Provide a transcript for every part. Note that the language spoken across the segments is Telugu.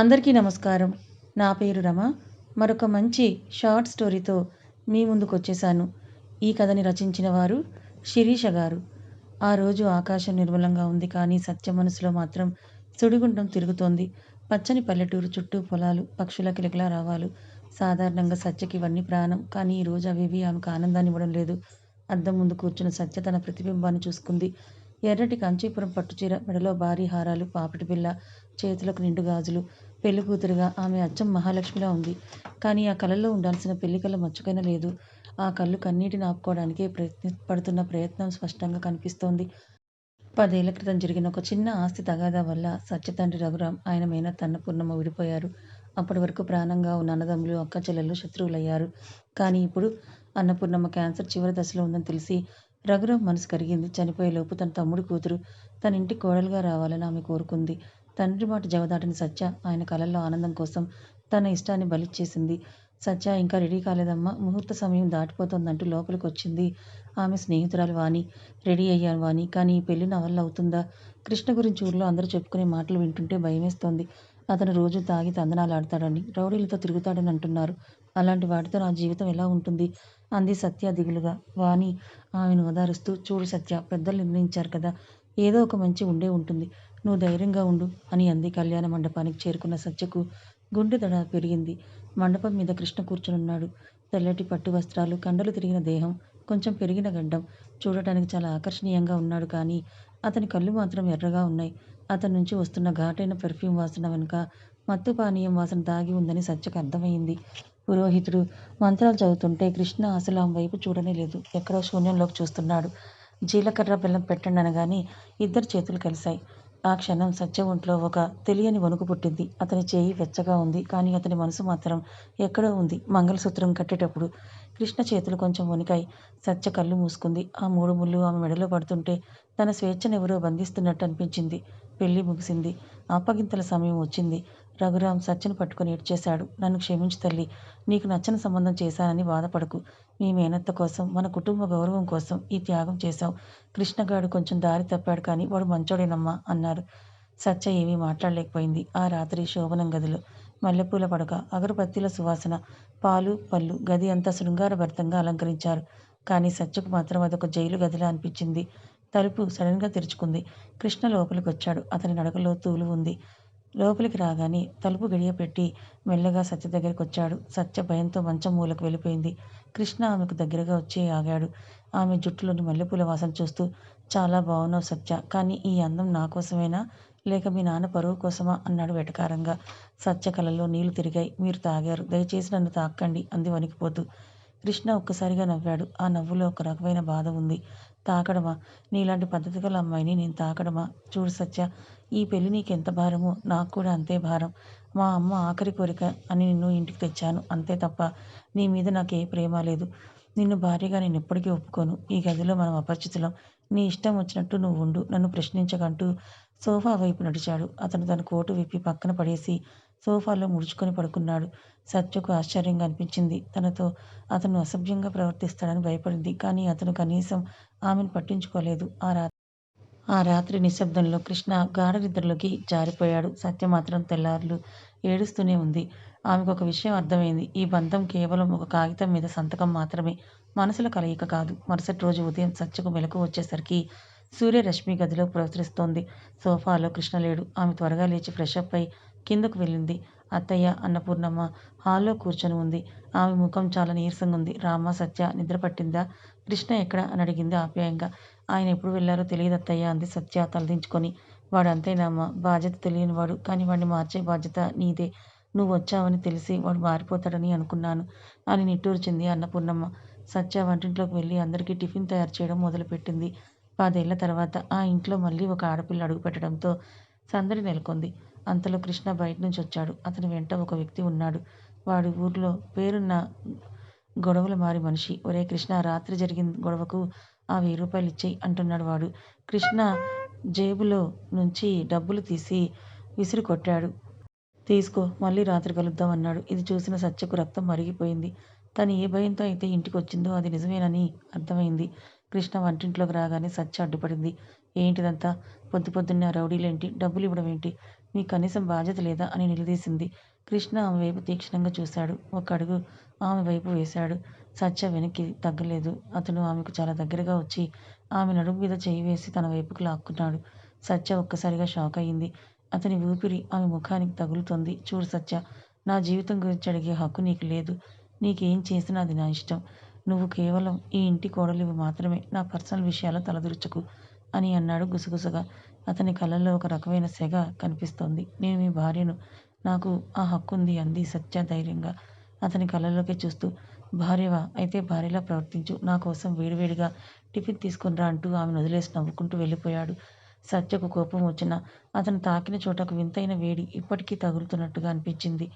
అందరికీ నమస్కారం. నా పేరు రమ. మరొక మంచి షార్ట్ స్టోరీతో మీ ముందుకొచ్చేసాను. ఈ కథని రచించిన వారు శిరీష గారు. ఆ రోజు ఆకాశం నిర్మలంగా ఉంది. కానీ సత్య మనసులో మాత్రం సుడిగుండం తిరుగుతోంది. పచ్చని పల్లెటూరు చుట్టూ పొలాలు, పక్షుల కిలకిలారావాలు. సాధారణంగా సత్యకి ఇవన్నీ ప్రాణం. కానీ ఈరోజు అవేవీ ఆమెకు ఆనందాన్నివ్వడం లేదు. అద్దం ముందు కూర్చున్న సత్య తన ప్రతిబింబాన్ని చూసుకుంది. ఎర్రటి కాంచీపురం పట్టుచీర, మెడలో భారీ హారాలు, పాపిడి బిళ్ళ, చేతులకు నిండు గాజులు. పెళ్లికూతురుగా ఆమె అచ్చం మహాలక్ష్మిలా ఉంది. కానీ ఆ కళ్ళల్లో ఉండాల్సిన పెళ్లికళ్ళ మచ్చుకైనా లేదు. ఆ కళ్ళు కన్నీటిని ఆపుకోవడానికే పడుతున్న ప్రయత్నం స్పష్టంగా కనిపిస్తోంది. 10 ఏళ్ల క్రితం జరిగిన ఒక చిన్న ఆస్తి తగాదా వల్ల సత్య తండ్రి రఘురాం, ఆయన మేనత్త అన్నపూర్ణమ్మ విడిపోయారు. అప్పటి వరకు ప్రాణంగా ఉన్న అన్నదమ్ములు, అక్కచెల్లెళ్ళు శత్రువులయ్యారు. కానీ ఇప్పుడు అన్నపూర్ణమ్మ క్యాన్సర్ చివరి దశలో ఉందని తెలిసి రఘురాం మనసు కరిగింది. చనిపోయేలోపు తన తమ్ముడి కూతురు తన ఇంటికి కోడలుగా రావాలని ఆమె కోరుకుంది. తండ్రి మాట జవదాటని సత్య ఆయన కలల్లో ఆనందం కోసం తన ఇష్టాన్ని బలిచ్చేసింది. సత్య ఇంకా రెడీ కాలేదమ్మా, ముహూర్త సమయం దాటిపోతోందంటూ లోపలికొచ్చింది ఆమె స్నేహితురాలు వాణి. రెడీ అయ్యాను వాణి, కానీ ఈ పెళ్లి నా వల్ల అవుతుందా? కృష్ణ గురించి ఊర్లో అందరూ చెప్పుకునే మాటలు వింటుంటే భయమేస్తోంది. అతను రోజు తాగి తందనాలాడతాడని, రౌడీలతో తిరుగుతాడని అంటున్నారు. అలాంటి వాడితో నా జీవితం ఎలా ఉంటుంది? అంది సత్య దిగులుగా. వాణి ఆమెను ఓదారుస్తూ, చూడు సత్య, పెద్దలు నిర్ణయించారు కదా, ఏదో ఒక మంచి ఉండే ఉంటుంది. నువ్వు ధైర్యంగా ఉండు అని అంది. కళ్యాణ మండపానికి చేరుకున్న సత్యకు గుండె దడ పెరిగింది. మండపం మీద కృష్ణ కూర్చునున్నాడు. తెల్లటి పట్టు వస్త్రాలు, కండలు తిరిగిన దేహం, కొంచెం పెరిగిన గడ్డం. చూడటానికి చాలా ఆకర్షణీయంగా ఉన్నాడు. కానీ అతని కళ్ళు మాత్రం ఎర్రగా ఉన్నాయి. అతని నుంచి వస్తున్న ఘాటైన పెర్ఫ్యూమ్ వాసన వెనుక మత్తు పానీయం వాసన దాగి ఉందని సత్యకు అర్థమైంది. పురోహితుడు మంత్రాలు చదువుతుంటే కృష్ణ అసలు ఆమె వైపు చూడనే లేదు. ఎక్కడో శూన్యంలోకి చూస్తున్నాడు. జీలకర్ర బెల్లం పెట్టండి అనగానే ఇద్దరు చేతులు కలిశాయి. ఆ క్షణం సత్య ఒంట్లో ఒక తెలియని వణుకు పుట్టింది. అతని చేయి వెచ్చగా ఉంది. కానీ అతని మనసు మాత్రం ఎక్కడో ఉంది. మంగళసూత్రం కట్టేటప్పుడు కృష్ణ చేతులు కొంచెం వణికాయి. సత్య కళ్ళు మూసుకుంది. ఆ 3 ముళ్ళు ఆమె మెడలో పడుతుంటే తన స్వేచ్ఛనెవరో బంధిస్తున్నట్టు అనిపించింది. పెళ్లి ముగిసింది. అప్పగింతల సమయం వచ్చింది. రఘురాం సత్యను పట్టుకుని ఏడ్చేశాడు. నన్ను క్షమించు తల్లి. నీకు నచ్చని సంబంధం చేశానని బాధపడకు. మీ మేనత్త కోసం, మన కుటుంబ గౌరవం కోసం ఈ త్యాగం చేశావు. కృష్ణగాడు కొంచెం దారి తప్పాడు, కానీ వాడు మంచోడేనమ్మా అన్నారు. సత్య ఏమీ మాట్లాడలేకపోయింది. ఆ రాత్రి శోభనం గదిలో మల్లెపూల పడక, అగరబత్తీల సువాసన, పాలు పళ్ళు, గది అంతా శృంగారభరితంగా అలంకరించారు. కానీ సత్యకు మాత్రం అదొక జైలు గదిలా అనిపించింది. తలుపు సడన్గా తెరుచుకుంది. కృష్ణ లోపలికొచ్చాడు. అతని నడకలో తూలు ఉంది. లోపలికి రాగానే తలుపు గడియ పెట్టి మెల్లగా సత్య దగ్గరికొచ్చాడు. సత్య భయంతో మంచం మూలకు వెళ్ళిపోయింది. కృష్ణ ఆమెకు దగ్గరగా వచ్చి ఆగాడు. ఆమె జుట్టులోని మల్లెపూల వాసన చూస్తూ, చాలా బావున్నావు సత్య, కానీ ఈ అందం నా కోసమేనా, లేక మీ నాన్న పరువు కోసమా అన్నాడు వెటకారంగా. సత్య కళ్ళలో నీళ్లు తిరిగాయి. మీరు తాగారు, దయచేసి నన్ను తాక్కండి అంది వణికిపోతూ. కృష్ణ ఒక్కసారిగా నవ్వాడు. ఆ నవ్వులో ఒక రకమైన బాధ ఉంది. తాకడమా? నీలాంటి పద్ధతి గల అమ్మాయిని నేను తాకడమా? చూడు సత్య, ఈ పెళ్లి నీకెంత భారమో నాకు కూడా అంతే భారం. మా అమ్మ ఆఖరి కోరిక అని నిన్ను ఇంటికి తెచ్చాను, అంతే తప్ప నీ మీద నాకే ప్రేమ లేదు. నిన్ను భార్యగా నేను ఎప్పటికీ ఒప్పుకోను. ఈ గదిలో మనం అపరిచితులం. నీ ఇష్టం వచ్చినట్టు నువ్వు ఉండు, నన్ను ప్రశ్నించకంటూ సోఫా వైపు నడిచాడు. అతను తన కోటు విప్పి పక్కన పడేసి సోఫాలో ముడుచుకొని పడుకున్నాడు. సత్యకు ఆశ్చర్యంగా అనిపించింది. తనతో అతను అసభ్యంగా ప్రవర్తిస్తాడని భయపడింది. కానీ అతను కనీసం ఆమెను పట్టించుకోలేదు. ఆ రాత్రి నిశ్శబ్దంలో కృష్ణ గాఢ నిద్రలోకి జారిపోయాడు. సత్య మాత్రం తెల్లార్లు ఏడుస్తూనే ఉంది. ఆమెకొక విషయం అర్థమైంది. ఈ బంధం కేవలం ఒక కాగితం మీద సంతకం మాత్రమే, మనసుల కలయిక కాదు. మరుసటి రోజు ఉదయం సత్యకు మెలకువ వచ్చేసరికి సూర్యరశ్మి గదిలో ప్రసరిస్తోంది. సోఫాలో కృష్ణ లేడు. ఆమె త్వరగా లేచి ఫ్రెషప్ అయి కిందకు వెళ్ళింది. అత్తయ్య, అన్నపూర్ణమ్మ హాల్లో కూర్చొని ఉంది. ఆమె ముఖం చాలా నీరసంగుంది. రామా, సత్య నిద్ర పట్టిందా? కృష్ణ ఎక్కడ అని అడిగింది ఆప్యాయంగా. ఆయన ఎప్పుడు వెళ్లారో తెలియదత్తయ్య అంది సత్య తలదించుకొని. వాడు అంతేనమ్మా, బాధ్యత తెలియనివాడు. కానీ వాడిని మార్చే బాధ్యత నీదే. నువ్వు వచ్చావని తెలిసి వాడు మారిపోతాడని అనుకున్నాను అని నిట్టూర్చింది అన్నపూర్ణమ్మ. సత్య వంటింట్లోకి వెళ్ళి అందరికీ టిఫిన్ తయారు చేయడం మొదలుపెట్టింది. 10 ఏళ్ల తర్వాత ఆ ఇంట్లో మళ్ళీ ఒక ఆడపిల్ల అడుగుపెట్టడంతో సందడి నెలకొంది. అంతలో కృష్ణ బయట నుంచి వచ్చాడు. అతని వెంట ఒక వ్యక్తి ఉన్నాడు. వాడు ఊర్లో పేరున్న గొడవల మారి మనిషి. ఒరేయ్ కృష్ణ, రాత్రి జరిగిన గొడవకు ఆ 1000 రూపాయలు ఇచ్చేయ్ అంటున్నాడు వాడు. కృష్ణ జేబులో నుంచి డబ్బులు తీసి విసిరి కొట్టాడు. తీసుకో, మళ్ళీ రాత్రి కలుద్దాం అన్నాడు. ఇది చూసిన సత్యకు రక్తం మరిగిపోయింది. తను ఏ భయంతో అయితే ఇంటికొచ్చిందో అది నిజమేనని అర్థమైంది. కృష్ణ వంటింట్లోకి రాగానే సత్య అడ్డుపడింది. ఏంటిదంతా? పొద్దున్నే ఆ రౌడీలేంటి? డబ్బులు ఇవ్వడం ఏంటి? మీకు కనీసం బాధ్యత లేదా అని నిలదీసింది. కృష్ణ ఆమె వైపు తీక్షణంగా చూశాడు. ఒక అడుగు ఆమె వైపు వేశాడు. సత్య వెనక్కి తగ్గలేదు. అతను ఆమెకు చాలా దగ్గరగా వచ్చి ఆమె నడుము మీద చేయి వేసి తన వైపుకు లాక్కున్నాడు. సత్య ఒక్కసారిగా షాక్ అయింది. అతని ఊపిరి ఆమె ముఖానికి తగులుతోంది. చూడు సత్య, నా జీవితం గురించి అడిగే హక్కు నీకు లేదు. నీకేం చేసినా అది నా ఇష్టం. నువ్వు కేవలం ఈ ఇంటి కోడలివి మాత్రమే. నా పర్సనల్ విషయాల్లో తలదూర్చకు అని అన్నాడు గుసగుసగా. అతని కళ్ళల్లో ఒక రకమైన సెగ కనిపిస్తోంది. నేను మీ భార్యను. నాకు ఆ హక్కుంది అంది సత్య ధైర్యంగా అతని కళ్ళల్లోకి చూస్తూ. భార్యవా? అయితే భార్యలా ప్రవర్తించు. నా కోసం వేడివేడిగా టిఫిన్ తీసుకునిరా అంటూ ఆమెను వదిలేసి నవ్వుకుంటూ వెళ్ళిపోయాడు. సత్యకు కోపం వచ్చినా అతను తాకిన చోట ఒక వింతైన వేడి ఇప్పటికీ తగులుతున్నట్టుగా అనిపించింది.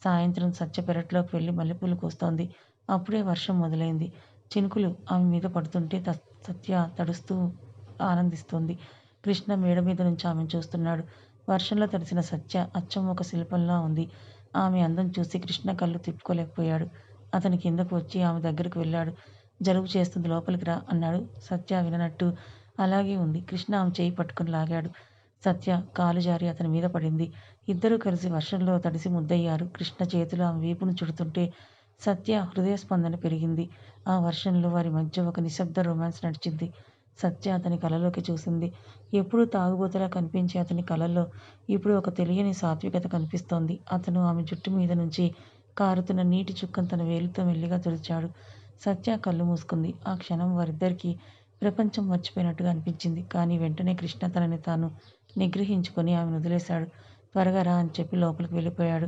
సాయంత్రం సత్య పెరట్లోకి వెళ్ళి మల్లెపూలు కోస్తోంది. అప్పుడే వర్షం మొదలైంది. చినుకులు ఆమె మీద పడుతుంటే సత్య తడుస్తూ ఆనందిస్తోంది. కృష్ణ మేడ మీద నుంచి ఆమెను చూస్తున్నాడు. వర్షంలో తడిసిన సత్య అచ్చం ఒక శిల్పంలా ఉంది. ఆమె అందం చూసి కృష్ణ కళ్ళు తిప్పుకోలేకపోయాడు. అతని కిందకు వచ్చి ఆమె దగ్గరకు వెళ్ళాడు. జలుబు చేస్తుంది, లోపలికి రా అన్నాడు. సత్య విననట్టు అలాగే ఉంది. కృష్ణ ఆమె చేయి పట్టుకుని లాగాడు. సత్య కాలు జారి అతని మీద పడింది. ఇద్దరూ కలిసి వర్షంలో తడిసి ముద్దయ్యారు. కృష్ణ చేతులు ఆమె వీపును చుడుతుంటే సత్య హృదయ స్పందన పెరిగింది. ఆ వర్షంలో వారి మధ్య ఒక నిశ్శబ్ద రొమాన్స్ నడిచింది. సత్య అతని కళ్ళలోకి చూసింది. ఎప్పుడూ తాగుబోతులా కనిపించే అతని కళ్ళల్లో ఇప్పుడు ఒక తెలియని సాత్వికత కనిపిస్తోంది. అతను ఆమె జుట్టు మీద నుంచి కారుతున్న నీటి చుక్కను తన వేలితో మెల్లిగా తుడిచాడు. సత్య కళ్ళు మూసుకుంది. ఆ క్షణం వారిద్దరికీ ప్రపంచం మర్చిపోయినట్టుగా అనిపించింది. కానీ వెంటనే కృష్ణ తనని తాను నిగ్రహించుకొని ఆమెను వదిలేశాడు. త్వరగా రా అని చెప్పి లోపలికి వెళ్ళిపోయాడు.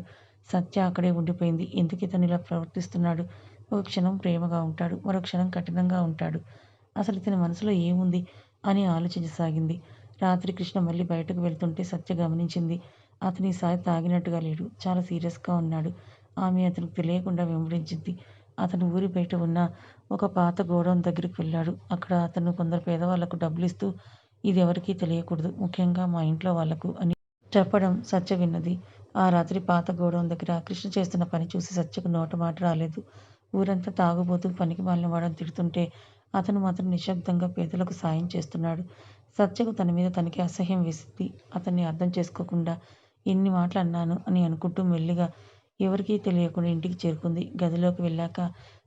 సత్య అక్కడే ఉండిపోయింది. ఎందుకు ఇతను ఇలా ప్రవర్తిస్తున్నాడు? ఒక క్షణం ప్రేమగా ఉంటాడు, మరో క్షణం కఠినంగా ఉంటాడు. అసలు ఇతని మనసులో ఏముంది అని ఆలోచించసాగింది. రాత్రి కృష్ణ మళ్ళీ బయటకు వెళ్తుంటే సత్య గమనించింది. అతను ఈసారి తాగినట్టుగా లేడు. చాలా సీరియస్గా ఉన్నాడు. ఆమె అతనికి తెలియకుండా వెంబడించింది. అతను ఊరి బయట ఉన్న ఒక పాత గోడౌన్ దగ్గరికి వెళ్ళాడు. అక్కడ అతను కొందరు పేదవాళ్లకు డబ్బులిస్తూ ఇది ఎవరికీ తెలియకూడదు, ముఖ్యంగా మా ఇంట్లో వాళ్లకు అని చెప్పడం సత్య విన్నది. ఆ రాత్రి పాత గోడౌన్ దగ్గర కృష్ణ చేస్తున్న పని చూసి సత్యకు నోట మాట రాలేదు. ఊరంతా తాగుబోతూ పనికిమాలిన వాడని తిడుతుంటే అతను మాత్రం నిశ్శబ్దంగా పేదలకు సాయం చేస్తున్నాడు. సత్యకు తన మీద తనకి అసహ్యం వేసింది. అతన్ని అర్థం చేసుకోకుండా ఎన్ని మాటలు అన్నాను అని అనుకుంటూ మెల్లిగా ఎవరికీ తెలియకుండా ఇంటికి చేరుకుంది. గదిలోకి వెళ్ళాక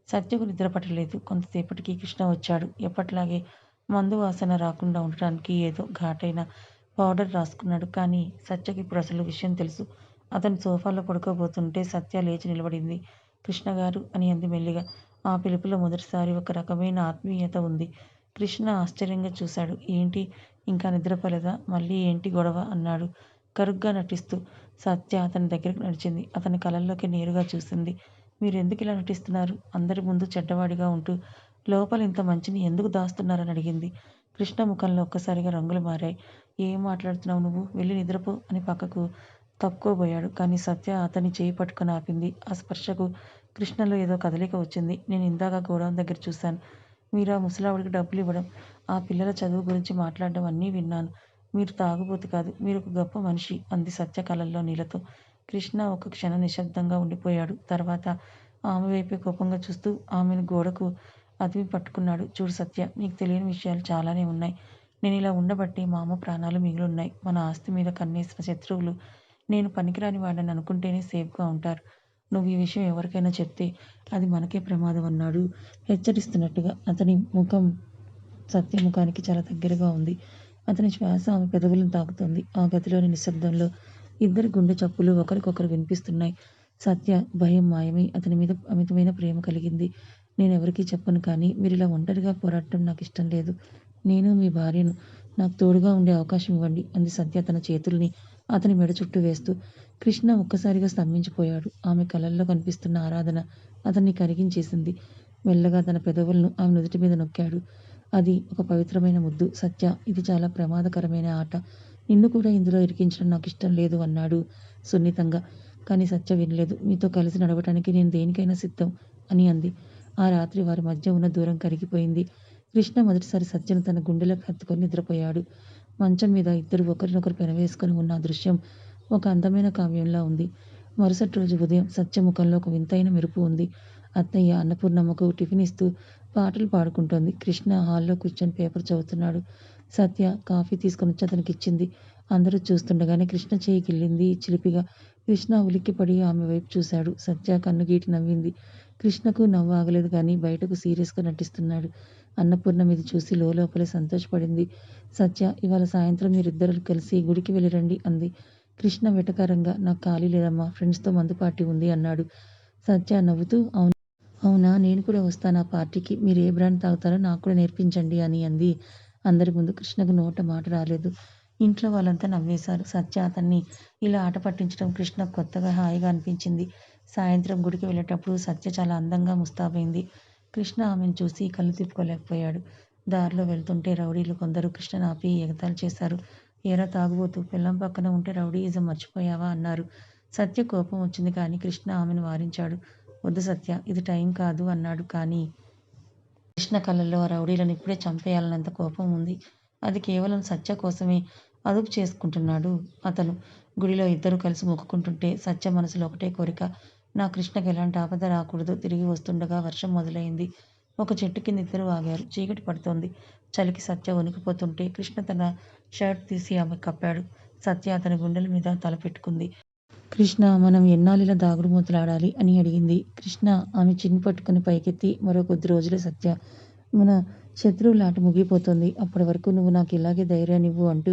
సత్యకు నిద్ర పట్టలేదు. కొంతసేపటికి కృష్ణ వచ్చాడు. ఎప్పట్లాగే మందు వాసన రాకుండా ఉండటానికి ఏదో ఘాటైన పౌడర్ రాసుకున్నాడు. కానీ సత్యకి ఇప్పుడు అసలు విషయం తెలుసు. అతను సోఫాలో పడుకోబోతుంటే సత్య లేచి నిలబడింది. కృష్ణగారు అని అంది మెల్లిగా. ఆ పిలుపులో మొదటిసారి ఒక రకమైన ఆత్మీయత ఉంది. కృష్ణ ఆశ్చర్యంగా చూశాడు. ఏంటి, ఇంకా నిద్రపోలేదా? మళ్ళీ ఏంటి గొడవ అన్నాడు కరుగ్గా నటిస్తూ. సత్య అతని దగ్గరికి నడిచింది. అతని కళ్ళల్లోకి నేరుగా చూసింది. మీరెందుకు ఇలా నటిస్తున్నారు? అందరి ముందు చెడ్డవాడిగా ఉంటూ లోపల ఇంత మంచిని ఎందుకు దాస్తున్నారని అడిగింది. కృష్ణ ముఖంలో ఒక్కసారిగా రంగులు మారాయి. ఏం మాట్లాడుతున్నావు నువ్వు? వెళ్ళి నిద్రపో అని పక్కకు తప్పుకోబోయాడు. కానీ సత్య అతని చేయి పట్టుకొని ఆపింది. ఆ స్పర్శకు కృష్ణలో ఏదో కదలిక వచ్చింది. నేను ఇందాక గోడౌన్ దగ్గర చూశాను. మీరు ఆ ముసలావిడికి డబ్బులు ఇవ్వడం, ఆ పిల్లల చదువు గురించి మాట్లాడడం అన్నీ విన్నాను. మీరు తాగుబోతు కాదు, మీరు ఒక గొప్ప మనిషి అంది సత్య కళ్ళల్లో నీళ్లతో. కృష్ణ ఒక క్షణం నిశ్శబ్దంగా ఉండిపోయాడు. తర్వాత ఆమె వైపే కోపంగా చూస్తూ ఆమెను గోడకు అదిమి పట్టుకున్నాడు. చూడు సత్య, నీకు తెలియని విషయాలు చాలానే ఉన్నాయి. నేను ఇలా ఉండబట్టి మా అమ్మ ప్రాణాలు మిగిలున్నాయి. మన ఆస్తి మీద కన్నేసిన శత్రువులు నేను పనికిరాని వాడిని అనుకుంటేనే సేఫ్గా ఉంటారు. నువ్వు ఈ విషయం ఎవరికైనా చెప్తే అది మనకే ప్రమాదం అన్నాడు హెచ్చరిస్తున్నట్టుగా. అతని ముఖం సత్య ముఖానికి చాలా దగ్గరగా ఉంది. అతని శ్వాస ఆమె పెదవులను తాకుతోంది. ఆ గదిలోని నిశ్శబ్దంలో ఇద్దరి గుండె చప్పులు ఒకరికొకరు వినిపిస్తున్నాయి. సత్య భయం మాయమై అతని మీద అమితమైన ప్రేమ కలిగింది. నేనెవరికీ చెప్పను, కానీ మీరిలా ఒంటరిగా పోరాడటం నాకు ఇష్టం లేదు. నేను మీ భార్యను. నాకు తోడుగా ఉండే అవకాశం ఇవ్వండి అంది సత్య తన చేతుల్ని అతని మెడ చుట్టూ వేస్తూ. కృష్ణ ఒక్కసారిగా స్తంభించిపోయాడు. ఆమె కళ్ళల్లో కనిపిస్తున్న ఆరాధన అతన్ని కరిగించేసింది. మెల్లగా తన పెదవులను ఆమె నుదుటి మీద నొక్కాడు. అది ఒక పవిత్రమైన ముద్దు. సత్య, ఇది చాలా ప్రమాదకరమైన ఆట. నిన్ను కూడా ఇందులో ఇరికించడం నాకు ఇష్టం లేదు అన్నాడు సున్నితంగా. కానీ సత్య వినలేదు. మీతో కలిసి నడవటానికి నేను దేనికైనా సిద్ధం అని అంది. ఆ రాత్రి వారి మధ్య ఉన్న దూరం కరిగిపోయింది. కృష్ణ మొదటిసారి సత్యను తన గుండెలకు హత్తుకొని నిద్రపోయాడు. మంచం మీద ఇద్దరు ఒకరినొకరు పెనవేసుకొని ఉన్న ఆ దృశ్యం ఒక అందమైన కావ్యంలా ఉంది. మరుసటి రోజు ఉదయం సత్య ముఖంలో ఒక వింతైన మెరుపు ఉంది. అత్తయ్య అన్నపూర్ణమ్మకు టిఫిన్ ఇస్తూ పాటలు పాడుకుంటోంది. కృష్ణ హాల్లో కూర్చొని పేపర్ చదువుతున్నాడు. సత్య కాఫీ తీసుకొని వచ్చి అతనికి ఇచ్చింది. అందరూ చూస్తుండగానే కృష్ణ చేయి గిల్లింది చిలిపిగా. కృష్ణ ఉలిక్కిపడి ఆమె వైపు చూశాడు. సత్య కన్నుగీటి నవ్వింది. కృష్ణకు నవ్వు ఆగలేదు కానీ బయటకు సీరియస్గా నటిస్తున్నాడు. అన్నపూర్ణ ఇది చూసి లోపలే సంతోషపడింది. సత్య, ఇవాళ సాయంత్రం మీరిద్దరూ కలిసి గుడికి వెళ్ళిరండి అంది. కృష్ణ వెటకారంగా, నాకు ఖాళీ లేదమ్మా, ఫ్రెండ్స్తో మందు పార్టీ ఉంది అన్నాడు. సత్య నవ్వుతూ, అవునా, నేను కూడా వస్తాను ఆ పార్టీకి. మీరు ఏ బ్రాండ్ తాగుతారో నాకు కూడా నేర్పించండి అని అంది. అందరి ముందు కృష్ణకు నోట మాట రాలేదు. ఇంట్లో వాళ్ళంతా నవ్వేశారు. సత్య అతన్ని ఇలా ఆట పట్టించడం కృష్ణకు కొత్తగా హాయిగా అనిపించింది. సాయంత్రం గుడికి వెళ్ళేటప్పుడు సత్య చాలా అందంగా ముస్తాబైంది. కృష్ణ ఆమెను చూసి కళ్ళు తిప్పుకోలేకపోయాడు. దారిలో వెళ్తుంటే రౌడీలు కొందరు కృష్ణను ఆపి ఎగతాళి చేశారు. ఏరా తాగుబోతూ, పెళ్ళాం పక్కన ఉంటే రౌడీయిజం మర్చిపోయావా అన్నారు. సత్య కోపం వచ్చింది కానీ కృష్ణ ఆమెను వారించాడు. వద్దు సత్య, ఇది టైం కాదు అన్నాడు. కానీ కృష్ణ కళ్ళల్లో ఆ రౌడీలను ఇప్పుడే చంపేయాలన్నంత కోపం ఉంది. అది కేవలం సత్య కోసమే అదుపు చేసుకుంటున్నాడు అతను. గుడిలో ఇద్దరూ కలిసి మొక్కుకుంటుంటే సత్య మనసులో ఒకటే కోరిక, నా కృష్ణకి ఎలాంటి ఆపద రాకూడదు. తిరిగి వస్తుండగా వర్షం మొదలైంది. ఒక చెట్టు కింద ఇద్దరూ ఆగారు. చీకటి పడుతోంది. చలికి సత్య వణికిపోతుంటే కృష్ణ తన షర్ట్ తీసి ఆమెకు కప్పాడు. సత్య అతని గుండెల మీద తల పెట్టుకుంది. కృష్ణ, మనం ఎన్నాళ్ళిలా దాగుడుమూతలాడాలి అని అడిగింది. కృష్ణ ఆమె చిన్ని పట్టుకుని పైకెత్తి, మరో కొద్ది రోజులే సత్య, మన శత్రువులాట ముగిపోతుంది. అప్పటి వరకు నువ్వు నాకు ఇలాగే ధైర్యాన్నివ్వు అంటూ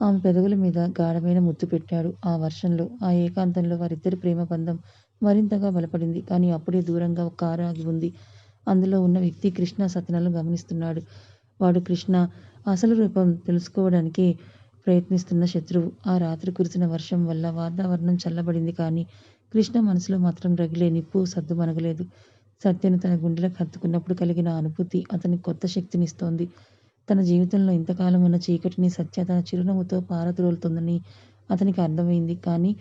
ఆమె పెదవుల మీద గాఢమైన ముద్దు పెట్టాడు. ఆ వర్షంలో, ఆ ఏకాంతంలో వారిద్దరి ప్రేమ బంధం మరింతగా బలపడింది. కానీ అప్పుడే దూరంగా ఒక కారు ఆగి ఉంది. అందులో ఉన్న వ్యక్తి కృష్ణ సత్యనలను గమనిస్తున్నాడు. వాడు కృష్ణ అసలు రూపం తెలుసుకోవడానికి ప్రయత్నిస్తున్న శత్రువు. ఆ రాత్రి కురిసిన వర్షం వల్ల వాతావరణం చల్లబడింది కానీ కృష్ణ మనసులో మాత్రం రగిలే నిప్పు సద్దుమణగలేదు. సత్యను తన గుండెలకు హత్తుకున్నప్పుడు కలిగిన అనుభూతి అతనికి కొత్త శక్తినిస్తోంది. తన జీవితంలో ఇంతకాలం ఉన్న చీకటిని సత్య తన చిరునవ్వుతో పారద్రోలుతోందని అతనికి అర్థమైంది. కానీ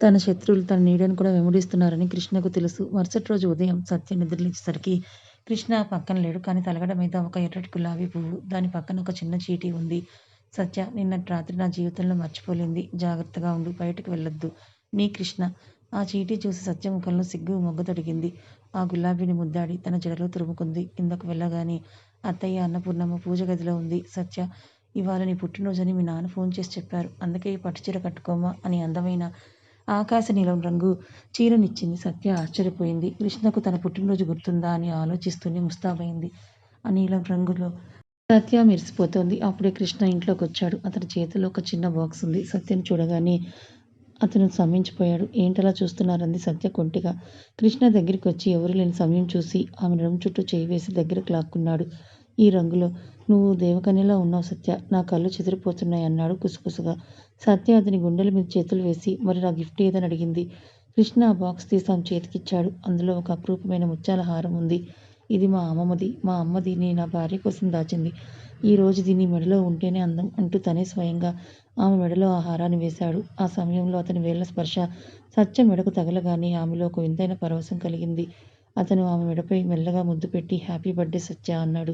తన శత్రువులు తన నీడను కూడా వెంబడిస్తున్నారని కృష్ణకు తెలుసు. మరుసటి రోజు ఉదయం సత్య నిద్రలేచేసరికి కృష్ణ పక్కన లేడు. కానీ తలగడ మీద ఒక ఎర్రటి గులాబీ పువ్వు, దాని పక్కన ఒక చిన్న చీటీ ఉంది. సత్య, నిన్నటి రాత్రి నా జీవితంలో మర్చిపోలేంది. జాగ్రత్తగా ఉండు, బయటకు వెళ్ళొద్దు. నీ కృష్ణ. ఆ చీటీ చూసి సత్య ముఖంలో సిగ్గు మొగ్గతొడిగింది. ఆ గులాబీని ముద్దాడి తన జడలో తురుముకుంది. కిందకు వెళ్ళగానే అత్తయ్య అన్నపూర్ణమ్మ పూజ గదిలో ఉంది. సత్య, ఇవాళ నీ పుట్టినరోజని మీ నాన్న ఫోన్ చేసి చెప్పారు. అందుకే ఈ పట్టుచీర కట్టుకోమా అని అందమైన ఆకాశ నీలం రంగు చీరనిచ్చింది. సత్య ఆశ్చర్యపోయింది. కృష్ణకు తన పుట్టినరోజు గుర్తుందా అని ఆలోచిస్తూనే ముస్తాబైంది. ఆ నీలం రంగులో సత్య మెరిసిపోతోంది. అప్పుడే కృష్ణ ఇంట్లోకి వచ్చాడు. అతని చేతిలో ఒక చిన్న బాక్స్ ఉంది. సత్యను చూడగానే అతను స్తంభించిపోయాడు. ఏంటలా చూస్తున్నారంది సత్య కొంటిగా. కృష్ణ దగ్గరికి వచ్చి ఎవరు లేని సమయం చూసి ఆమె నడుము చుట్టూ చేయి వేసి దగ్గరకు లాక్కున్నాడు. ఈ రంగులో నువ్వు దేవకన్యలా ఉన్నావు సత్య, నా కళ్ళు చెదిరిపోతున్నాయి అన్నాడు కుసుకుసుగా. సత్య అతని గుండెల మీద చేతులు వేసి, మరి నా గిఫ్ట్ ఏదని అడిగింది. కృష్ణ ఆ బాక్స్ తీసి ఆమె చేతికిచ్చాడు. అందులో ఒక అపురూపమైన ముత్యాల హారం ఉంది. ఇది మా అమ్మమ్మది. మా అమ్మ దీన్ని నా భార్య కోసం దాచింది. ఈ రోజు దీన్ని మెడలో ఉంటేనే అందం అంటూ తనే స్వయంగా ఆమె మెడలో ఆ హారాన్ని వేశాడు. ఆ సమయంలో అతని వేళ్ల స్పర్శ సత్య మెడకు తగలగానే ఆమెలో ఒక వింతైన పరవశం కలిగింది. అతను ఆమె మెడపై మెల్లగా ముద్దు పెట్టి హ్యాపీ బర్త్డే సత్య అన్నాడు.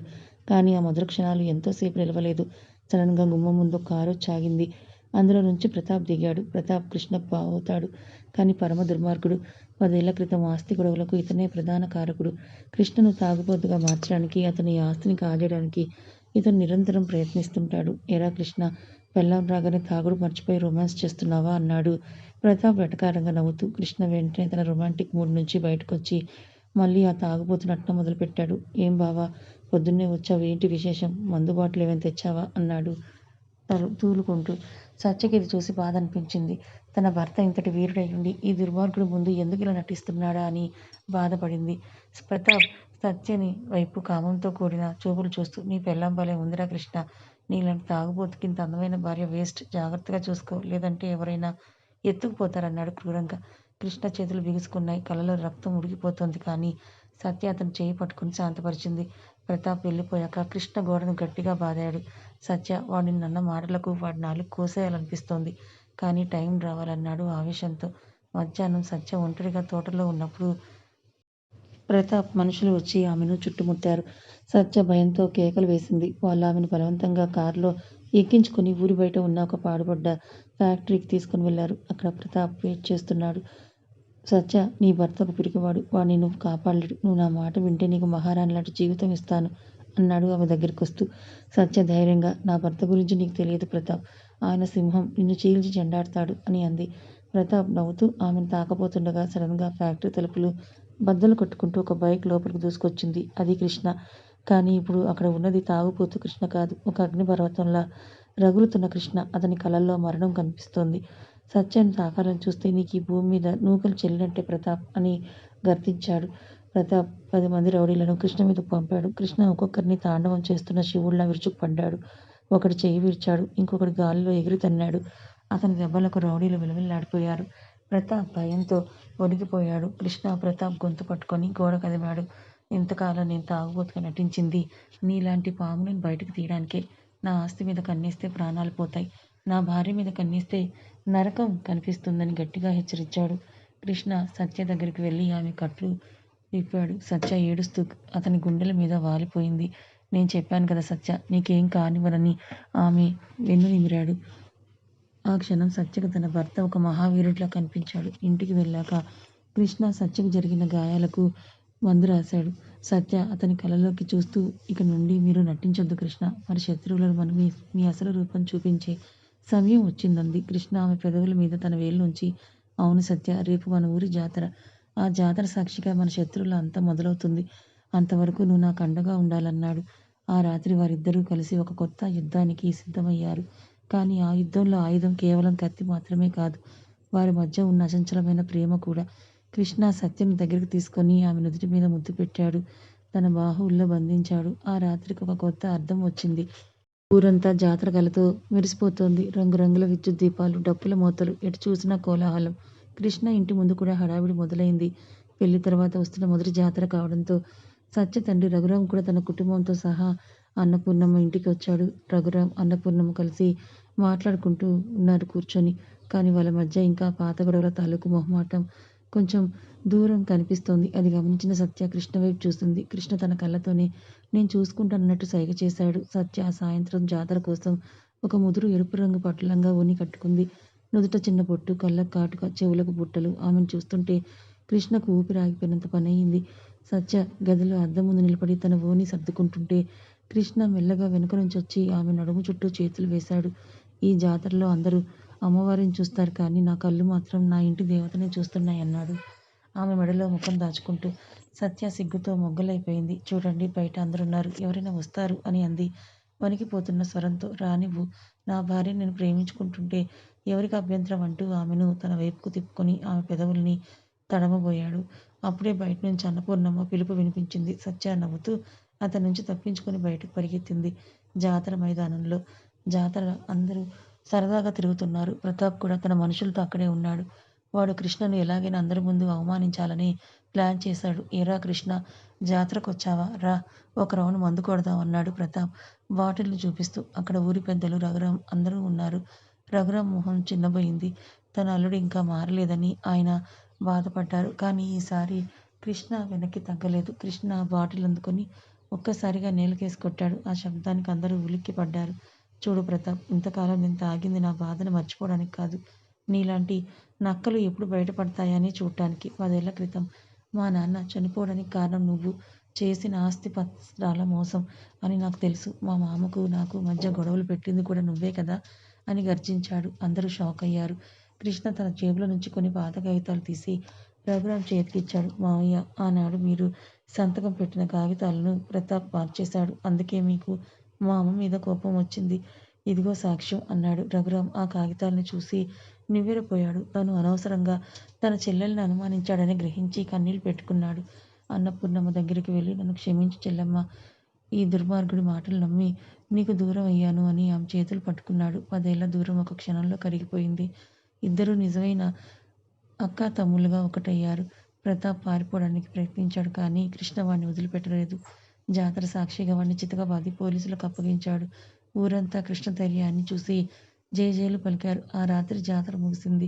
కానీ ఆ మధుర క్షణాలు ఎంతోసేపు నిలవలేదు. సడన్గా గుమ్మం ముందు కారు చాగింది. అందులో నుంచి ప్రతాప్ దిగాడు. ప్రతాప్ కృష్ణకు బావవుతాడు. కానీ పరమ దుర్మార్గుడు. 10 ఏళ్ల క్రితం ఆస్తి గొడవలకు ఇతనే ప్రధాన కారకుడు. కృష్ణను తాగుబోతుగా మార్చడానికి, అతని ఆస్తిని కాజేయడానికి ఇతను నిరంతరం ప్రయత్నిస్తుంటాడు. ఎరా కృష్ణ, పెళ్ళాం రాగానే తాగుడు మర్చిపోయి రొమాన్స్ చేస్తున్నావా అన్నాడు ప్రతాప్ వెటకారంగా నవ్వుతూ. కృష్ణ వెంటనే తన రొమాంటిక్ మూడ్ నుంచి బయటకొచ్చి మళ్ళీ ఆ తాగుబోతు నటన మొదలుపెట్టాడు. ఏం బావా, పొద్దున్నే వచ్చావు, ఏంటి విశేషం? మందు బాటిల్ ఏమైనా తెచ్చావా అన్నాడు తూలుకుంటూ. సత్యకి ఇది చూసి బాధ అనిపించింది. తన భర్త ఇంతటి వీరుడయ్యుండి ఈ దుర్మార్గుడు ముందు ఎందుకు ఇలా నటిస్తున్నాడా అని బాధపడింది. ప్రతాప్ సత్యని వైపు కామంతో కూడిన చూపులు చూస్తూ, నీ పెళ్ళాం భలే ఉందిరా కృష్ణ, నీలాంటి తాగుబోతుకి ఇంత అందమైన భార్య వేస్ట్. జాగ్రత్తగా చూసుకో, లేదంటే ఎవరైనా ఎత్తుకుపోతారన్నాడు క్రూరంగా. కృష్ణ చేతులు బిగుసుకున్నాయి. కళ్ళలో రక్తం ఉడికిపోతోంది. కానీ సత్య అతను చేయి పట్టుకుని శాంతపరిచింది. ప్రతాప్ వెళ్ళిపోయాక కృష్ణ గోడను గట్టిగా బాదాడు. సత్య, వాడిని నన్న మాటలకు వాడి నాలుగు కోసేయాలనిపిస్తోంది. కానీ టైం రావాలన్నాడు ఆవేశంతో. మధ్యాహ్నం సత్య ఒంటరిగా తోటలో ఉన్నప్పుడు ప్రతాప్ మనుషులు వచ్చి ఆమెను చుట్టుముట్టారు. సత్య భయంతో కేకలు వేసింది. వాళ్ళు ఆమెను బలవంతంగా కారులో ఎక్కించుకుని ఊరి బయట ఉన్న ఒక పాడుబడ్డ ఫ్యాక్టరీకి తీసుకుని వెళ్లారు. అక్కడ ప్రతాప్ వెయిట్ చేస్తున్నాడు. సత్య, నీ భర్త ఒక పిరికివాడు. వాడిని నువ్వు కాపాడలేడు. నువ్వు నా మాట వింటే నీకు మహారాణి లాంటి జీవితం ఇస్తాను అన్నాడు ఆమె దగ్గరికి వస్తూ. సత్య ధైర్యంగా, నా భర్త గురించి నీకు తెలియదు ప్రతాప్. ఆయన సింహం నిన్ను చీల్చి చెండాడతాడు అని అంది. ప్రతాప్ నవ్వుతూ ఆమెను తాకబోతుండగా సడన్గా ఫ్యాక్టరీ తలుపులు బద్దలు కొట్టుకుంటూ ఒక బైక్ లోపలికి దూసుకొచ్చింది. అది కృష్ణ. కానీ ఇప్పుడు అక్కడ ఉన్నది తాగుబోతు కృష్ణ కాదు, ఒక అగ్నిపర్వతంలా రగులుతున్న కృష్ణ. అతని కళ్ళల్లో మరణం కనిపిస్తోంది. సత్యాన్ని తాకాలని చూస్తే నీకు ఈ భూమి మీద నూకలు చెల్లినట్టే ప్రతాప్ అని గర్తించాడు. ప్రతాప్ 10 మంది రౌడీలను కృష్ణ మీదకు పంపాడు. కృష్ణ ఒక్కొక్కరిని తాండవం చేస్తున్న శివుళ్లా విరుచుకుపడ్డాడు. ఒకడు చెయ్యి విరిచాడు, ఇంకొకడు గాలిలో ఎగిరి తన్నాడు. అతని దెబ్బలకు రౌడీలు విలవిల్లాడిపోయారు. ప్రతాప్ భయంతో వణికిపోయాడు. కృష్ణ ప్రతాప్ గొంతు పట్టుకొని గోడ కదిమాడు. ఇంతకాలం నేను తాగుబోతుగా నటించింది నీలాంటి పాములను బయటకు తీయడానికే. నా ఆస్తి మీద కన్నేస్తే ప్రాణాలు పోతాయి, నా భార్య మీద కన్నేస్తే నరకం కనిపిస్తుందని గట్టిగా హెచ్చరించాడు. కృష్ణ సత్య దగ్గరికి వెళ్ళి ఆమె కట్లు విప్పాడు. సత్య ఏడుస్తూ అతని గుండెల మీద వాలిపోయింది. నేను చెప్పాను కదా సత్య, నీకేం కానివ్వనని ఆమె వెన్ను నిమిరాడు. ఆ క్షణం సత్యకు తన భర్త ఒక మహావీరుడిలా కనిపించాడు. ఇంటికి వెళ్ళాక కృష్ణ సత్యకు జరిగిన గాయాలకు మందు రాశాడు. సత్య అతని కళ్ళలోకి చూస్తూ, ఇక నుండి మీరు నటించొద్దు కృష్ణ, మరి శత్రువులను మనం మీ అసలు రూపం చూపించే సమయం వచ్చిందంది. కృష్ణ ఆమె పెదవుల మీద తన వేలు ఉంచి, అవును సత్య, రేపు మన ఊరి జాతర. ఆ జాతర సాక్షిగా మన శత్రువుల అంతం మొదలవుతుంది. అంతవరకు నువ్వు నాకు అండగా ఉండాలన్నాడు. ఆ రాత్రి వారిద్దరూ కలిసి ఒక కొత్త యుద్ధానికి సిద్ధమయ్యారు. కానీ ఆ యుద్ధంలో ఆయుధం కేవలం కత్తి మాత్రమే కాదు, వారి మధ్య ఉన్న అచంచలమైన ప్రేమ కూడా. కృష్ణ సత్యను దగ్గరికి తీసుకొని ఆమె నుదుటి మీద ముద్దు పెట్టాడు. తన బాహువుల్లో బంధించాడు. ఆ రాత్రికి ఒక కొత్త అర్థం వచ్చింది. ఊరంతా జాతర కలతో మెరిసిపోతోంది. రంగురంగుల విద్యుత్ దీపాలు, డప్పుల మోతలు, ఎటు చూసినా కోలాహలం. కృష్ణ ఇంటి ముందు కూడా హడావిడి మొదలైంది. పెళ్లి తర్వాత వస్తున్న మొదటి జాతర కావడంతో సత్య తండ్రి రఘురాం కూడా తన కుటుంబంతో సహా అన్నపూర్ణమ్మ ఇంటికి వచ్చాడు. రఘురాం, అన్నపూర్ణమ్మ కలిసి మాట్లాడుకుంటూ ఉన్నారు కూర్చొని. కానీ వాళ్ళ మధ్య ఇంకా పాత గొడవల తాలూకు మొహమాటం కొంచెం దూరం కనిపిస్తోంది. అది గమనించిన సత్య కృష్ణ వైపు చూస్తుంది. కృష్ణ తన కళ్ళతోనే నేను చూసుకుంటానన్నట్టు సైగ చేశాడు. సత్య ఆ సాయంత్రం జాతర కోసం ఒక ముదురు ఎరుపు రంగు పట్టులంగా ఓని కట్టుకుంది. నుదుట చిన్న బొట్టు, కళ్ళకు కాటుక, చెవులకు బుట్టలు. ఆమెను చూస్తుంటే కృష్ణకు ఊపిరి ఆగిపోయినంత పనయింది. సత్య గదిలో అద్దం ముందు నిలబడి తన ఓని సర్దుకుంటుంటే కృష్ణ మెల్లగా వెనుక నుంచి వచ్చి ఆమె నడుము చుట్టూ చేతులు వేశాడు. ఈ జాతరలో అందరూ అమ్మవారిని చూస్తారు, కానీ నా కళ్ళు మాత్రం నా ఇంటి దేవతనే చూస్తున్నాయన్నాడు ఆమె మెడలో ముఖం దాచుకుంటూ. సత్య సిగ్గుతో మొగ్గలైపోయింది. చూడండి, బయట అందరున్నారు, ఎవరైనా వస్తారు అని అంది వణికిపోతున్న స్వరంతో. రానివ్వు, నా భార్య నేను ప్రేమించుకుంటుంటే ఎవరికి అభ్యంతరం అంటూ ఆమెను తన వైపుకు తిప్పుకొని ఆమె పెదవుల్ని తడమబోయాడు. అప్పుడే బయట నుంచి అన్నపూర్ణమ్మ పిలుపు వినిపించింది. సత్య నవ్వుతూ అతని నుంచి తప్పించుకొని బయటకు పరిగెత్తింది. జాతర మైదానంలో జాతర అందరూ సరదాగా తిరుగుతున్నారు. ప్రతాప్ కూడా తన మనుషులతో అక్కడే ఉన్నాడు. వాడు కృష్ణను ఎలాగైనా అందరి ముందు అవమానించాలని ప్లాన్ చేశాడు. ఏరా కృష్ణ, జాతరకొచ్చావా? రా, ఒక రౌండ్ మందు కొడదాం అన్నాడు ప్రతాప్ బాటిల్ని చూపిస్తూ. అక్కడ ఊరి పెద్దలు, రఘురాం అందరూ ఉన్నారు. రఘురాం మొహం చిన్నబోయింది. తన అల్లుడు ఇంకా మారలేదని ఆయన బాధపడ్డారు. కానీ ఈసారి కృష్ణ వెనక్కి తగ్గలేదు. కృష్ణ బాటిల్ అందుకొని ఒక్కసారిగా నేలకేసి కొట్టాడు. ఆ శబ్దానికి అందరూ ఉలిక్కి పడ్డారు. చూడు ప్రతాప్, ఇంతకాలం నేను తాగింది నా బాధను మర్చిపోవడానికి కాదు, నీలాంటి నక్కలు ఎప్పుడు బయటపడతాయని చూడటానికి. 10 ఏళ్ల క్రితం మా నాన్న చనిపోవడానికి కారణం నువ్వు చేసిన ఆస్తి పత్రాల మోసం అని నాకు తెలుసు. మా మామకు నాకు మధ్య గొడవలు పెట్టింది కూడా నువ్వే కదా అని గర్జించాడు. అందరూ షాక్ అయ్యారు. కృష్ణ తన జేబులో నుంచి కొన్ని పాత కాగితాలు తీసి రఘురాం చేతికిచ్చాడు. మావయ్య, ఆనాడు మీరు సంతకం పెట్టిన కాగితాలను ప్రతాప్ మార్చేశాడు. అందుకే మీకు మా అమ్మ మీద కోపం వచ్చింది. ఇదిగో సాక్ష్యం అన్నాడు. రఘురాం ఆ కాగితాలను చూసి నివ్వెరపోయాడు. తను అనవసరంగా తన చెల్లెల్ని అనుమానించాడని గ్రహించి కన్నీళ్లు పెట్టుకున్నాడు. అన్నపూర్ణమ్మ దగ్గరికి వెళ్ళి, నన్ను క్షమించు చెల్లెమ్మ, ఈ దుర్మార్గుడి మాటలు నమ్మి నీకు దూరం అయ్యాను అని ఆమె చేతులు పట్టుకున్నాడు. 10 ఏళ్ల దూరం ఒక క్షణంలో కరిగిపోయింది. ఇద్దరూ నిజమైన అక్కా తమ్ముళ్ళుగా ఒకటయ్యారు. ప్రతాప్ పారిపోవడానికి ప్రయత్నించాడు, కానీ కృష్ణ వాడిని వదిలిపెట్టలేదు. జాతర సాక్షిగా వాడిని చితకబాది పోలీసులకు అప్పగించాడు. ఊరంతా కృష్ణ ధైర్యాన్ని చూసి జేజేలు పలికారు. ఆ రాత్రి జాతర ముగిసింది.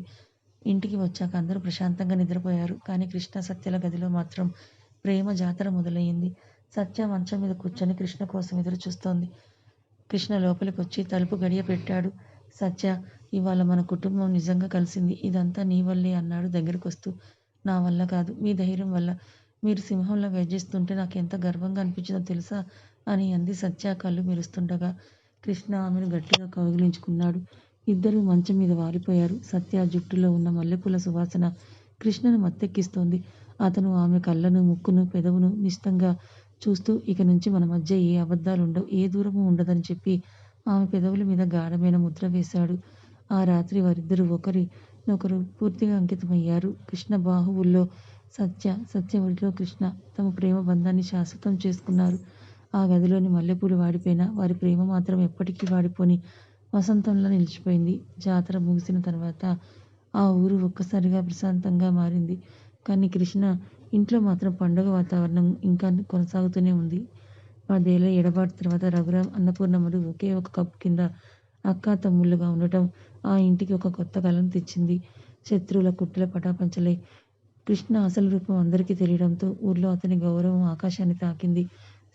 ఇంటికి వచ్చాక అందరూ ప్రశాంతంగా నిద్రపోయారు. కానీ కృష్ణ సత్యల గదిలో మాత్రం ప్రేమ జాతర మొదలయ్యింది. సత్య మంచం మీద కూర్చొని కృష్ణ కోసం ఎదురు చూస్తోంది. కృష్ణ లోపలికొచ్చి తలుపు గడియ పెట్టాడు. సత్య, ఇవాళ మన కుటుంబం నిజంగా కలిసింది. ఇదంతా నీ వల్లే అన్నాడు దగ్గరకొస్తూ. నా వల్ల కాదు, మీ ధైర్యం వల్ల. మీరు సింహంలా గర్జిస్తుంటే నాకెంత గర్వంగా అనిపించిందో తెలుసా అని అంది సత్య కళ్ళు మెరుస్తుండగా. కృష్ణ ఆమెను గట్టిగా కౌగిలించుకున్నాడు. ఇద్దరూ మంచం మీద వాలిపోయారు. సత్య జుట్టులో ఉన్న మల్లెపూల సువాసన కృష్ణను మత్తెక్కిస్తోంది. అతను ఆమె కళ్ళను, ముక్కును, పెదవును నిశితంగా చూస్తూ ఇక నుంచి మన మధ్య ఏ అబద్ధాలుండవు, ఏ దూరమూ ఉండదని చెప్పి ఆమె పెదవుల మీద గాఢమైన ముద్ర వేశాడు. ఆ రాత్రి వారిద్దరూ ఒకరినొకరు పూర్తిగా అంకితమయ్యారు. కృష్ణ బాహువుల్లో సత్య, సత్య ఒడిలో కృష్ణ తమ ప్రేమ బంధాన్ని శాశ్వతం చేసుకున్నారు. ఆ గదిలోని మల్లెపూలు వాడిపోయినా వారి ప్రేమ మాత్రం ఎప్పటికీ వాడిపోని వసంతంలా నిలిచిపోయింది. జాతర ముగిసిన తర్వాత ఆ ఊరు ఒక్కసారిగా ప్రశాంతంగా మారింది. కానీ కృష్ణ ఇంట్లో మాత్రం పండుగ వాతావరణం ఇంకా కొనసాగుతూనే ఉంది. 10 ఏళ్ల ఎడబాటు తర్వాత రఘురాం, అన్నపూర్ణమ్మలు ఒకే ఒక కప్పు కింద అక్కాతమ్ముళ్ళుగా ఉండటం ఆ ఇంటికి ఒక కొత్త కళను తెచ్చింది. శత్రువుల కుట్రల పటాపంచలై కృష్ణ అసలు రూపం అందరికీ తెలియడంతో ఊర్లో అతని గౌరవం ఆకాశాన్ని తాకింది.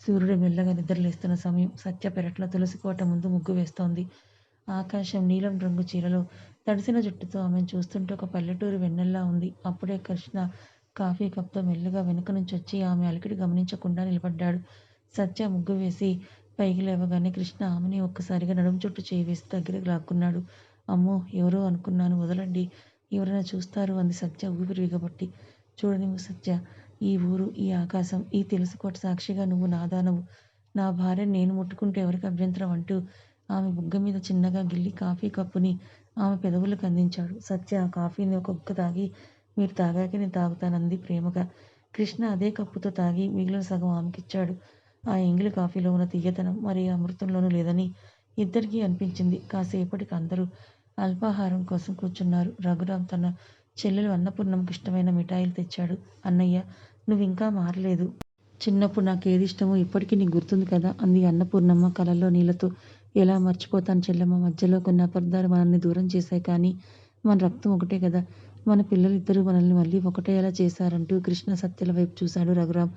సూర్యుడు మెల్లగా నిద్రలేస్తున్న సమయం. సత్య పెరట్లో తులసి కోట ముందు ముగ్గు వేస్తోంది. ఆకాశం నీలం రంగు చీరలో తడిసిన జుట్టుతో ఆమెను చూస్తుంటే ఒక పల్లెటూరి వెన్నెల్లా ఉంది. అప్పుడే కృష్ణ కాఫీ కప్తో మెల్లిగా వెనుక నుంచి వచ్చి ఆమె అలికిడి గమనించకుండా నిలబడ్డాడు. సత్య ముగ్గు వేసి పైకి లేవగానే కృష్ణ ఆమెని ఒక్కసారిగా నడుం చుట్టూ చేయి వేసి దగ్గరికి లాక్కున్నాడు. అమ్మో, ఎవరో అనుకున్నాను, వదలండి, ఎవరైనా చూస్తారు అంది సత్య ఊపిరి బిగపట్టి. చూడనివ్వు సత్య, ఈ ఊరు, ఈ ఆకాశం, ఈ తులసికోట సాక్షిగా నువ్వు నాదానవు. నా భార్యని నేను ముట్టుకుంటే ఎవరికి అభ్యంతరం అంటూ ఆమె బుగ్గ మీద చిన్నగా గిల్లి కాఫీ కప్పుని ఆమె పెదవులకు అందించాడు. సత్య ఆ కాఫీని ఒక గుక్క తాగి, మీరు తాగాకే నేను తాగుతానంది ప్రేమగా. కృష్ణ అదే కప్పుతో తాగి మిగిలిన సగం ఆమెకిచ్చాడు. ఆ ఎంగిలి కాఫీలో ఉన్న తియ్యదనం మరి ఏ అమృతంలోనూ లేదని ఇద్దరికీ అనిపించింది. కాసేపటికి అందరూ అల్పాహారం కోసం కూర్చున్నారు. రఘురాం తన చెల్లెలు అన్నపూర్ణమ్మకి ఇష్టమైన మిఠాయిలు తెచ్చాడు. అన్నయ్య, నువ్వింకా మారలేదు. చిన్నప్పుడు నాకేది ఇష్టమో ఇప్పటికీ నీకు గుర్తుంది కదా అంది అన్నపూర్ణమ్మ కళ్ళల్లో నీళ్లతో. ఎలా మర్చిపోతాను చెల్లెమ్మ, మధ్యలో కొన్ని అపార్థాలు మనల్ని దూరం చేశాయి, కానీ మన రక్తం ఒకటే కదా. మన పిల్లలిద్దరూ మనల్ని మళ్ళీ ఒకటేలా చేశారంటూ కృష్ణ సత్యల వైపు చూశాడు రఘురాం.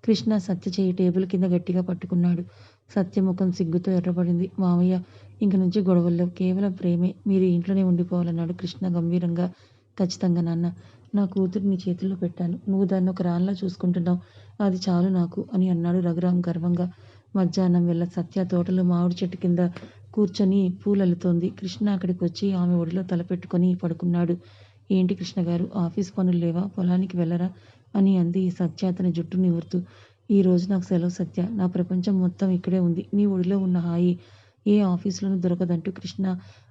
కృష్ణ సత్య చేయి టేబుల్ కింద గట్టిగా పట్టుకున్నాడు. సత్య ముఖం సిగ్గుతో ఎర్రబడింది. మామయ్య, ఇంక నుంచి గొడవల్లో కేవలం ప్రేమే, మీరు ఇంట్లోనే ఉండిపోవాలన్నాడు కృష్ణ గంభీరంగా. ఖచ్చితంగా నాన్న, నా కూతురు నీ చేతుల్లో పెట్టాను, నువ్వు దాన్ని ఒక రాన్లా చూసుకుంటున్నావు, అది చాలు నాకు అని అన్నాడు రఘురాం గర్వంగా. మధ్యాహ్నం వేళ సత్య తోటలో మామిడి చెట్టు కింద కూర్చొని పూలల్లుతోంది. కృష్ణ అక్కడికి వచ్చి ఆమె ఒడిలో తలపెట్టుకొని పడుకున్నాడు. ఏంటి కృష్ణగారు, ఆఫీస్ పనులు లేవా, పొలానికి వెళ్ళరా అని అంది సత్య అతని జుట్టు నివురుతూ. ఈ రోజు నాకు సెలవు సత్య, నా ప్రపంచం మొత్తం ఇక్కడే ఉంది, నీ ఒడిలో ఉన్న హాయి ఏ ఆఫీసులోనూ దొరకదంటూ కృష్ణ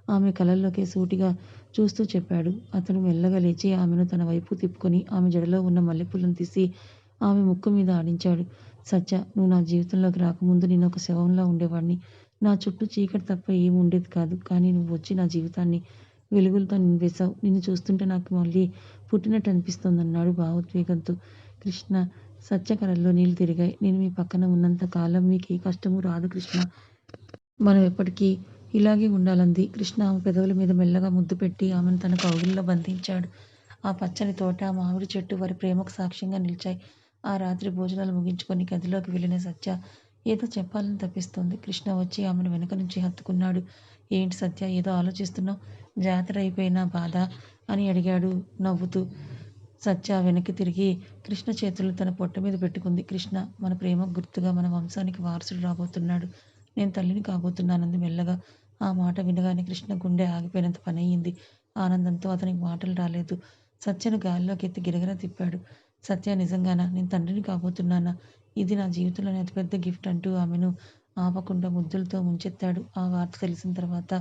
ఆమె కళ్ళల్లోకి సూటిగా చూస్తూ చెప్పాడు. అతను మెల్లగా లేచి ఆమెను తన వైపు తిప్పుకొని ఆమె జడలో ఉన్న మల్లెపూలను తీసి ఆమె ముక్కు మీద ఆడించాడు. సత్య, నువ్వు నా జీవితంలోకి రాకముందు నేను ఒక శవంలా ఉండేవాడిని. నా చుట్టూ చీకటి తప్ప ఏమి ఉండేది కాదు. కానీ నువ్వు వచ్చి నా జీవితాన్ని వెలుగులతో నింపేశావు. నిన్ను చూస్తుంటే నాకు మళ్ళీ పుట్టినట్టు అనిపిస్తోందన్నాడు భావోద్వేగంతో. కృష్ణ సత్య కళ్ళల్లో నీళ్లు తిరిగాయి. నేను మీ పక్కన ఉన్నంత కాలం మీకు ఏ కష్టమూ రాదు కృష్ణ, మనం ఎప్పటికీ ఇలాగే ఉండాలంది. కృష్ణ ఆమె పెదవుల మీద మెల్లగా ముద్దు పెట్టి ఆమెను తన కౌగిలిలో బంధించాడు. ఆ పచ్చని తోట, మామిడి చెట్టు వారి ప్రేమకు సాక్ష్యంగా నిలిచాయి. ఆ రాత్రి భోజనాలు ముగించుకొని గదిలోకి వెళ్ళిన సత్య ఏదో చెప్పాలని తప్పిస్తోంది. కృష్ణ వచ్చి ఆమెను వెనక నుంచి హత్తుకున్నాడు. ఏంటి సత్య, ఏదో ఆలోచిస్తున్నావు, జాతర అయిపోయిన బాధ అని అడిగాడు నవ్వుతూ. సత్య వెనక్కి తిరిగి కృష్ణ చేతులు తన పొట్ట మీద పెట్టుకుంది. కృష్ణ, మన ప్రేమకు గుర్తుగా మన వంశానికి వారసుడు రాబోతున్నాడు, నేను తల్లిని కాబోతున్నానంది మెల్లగా. ఆ మాట వినగానే కృష్ణ గుండె ఆగిపోయినంత పనయ్యింది. ఆనందంతో అతనికి మాటలు రాలేదు. సత్యను గాల్లోకి ఎత్తి గిరగిరా తిప్పాడు. సత్య, నిజంగానా, నేను తండ్రిని కాబోతున్నానా, ఇది నా జీవితంలోని అతిపెద్ద గిఫ్ట్ అంటూ ఆమెను ఆపకుండా ముద్దులతో ముంచెత్తాడు. ఆ వార్త తెలిసిన తర్వాత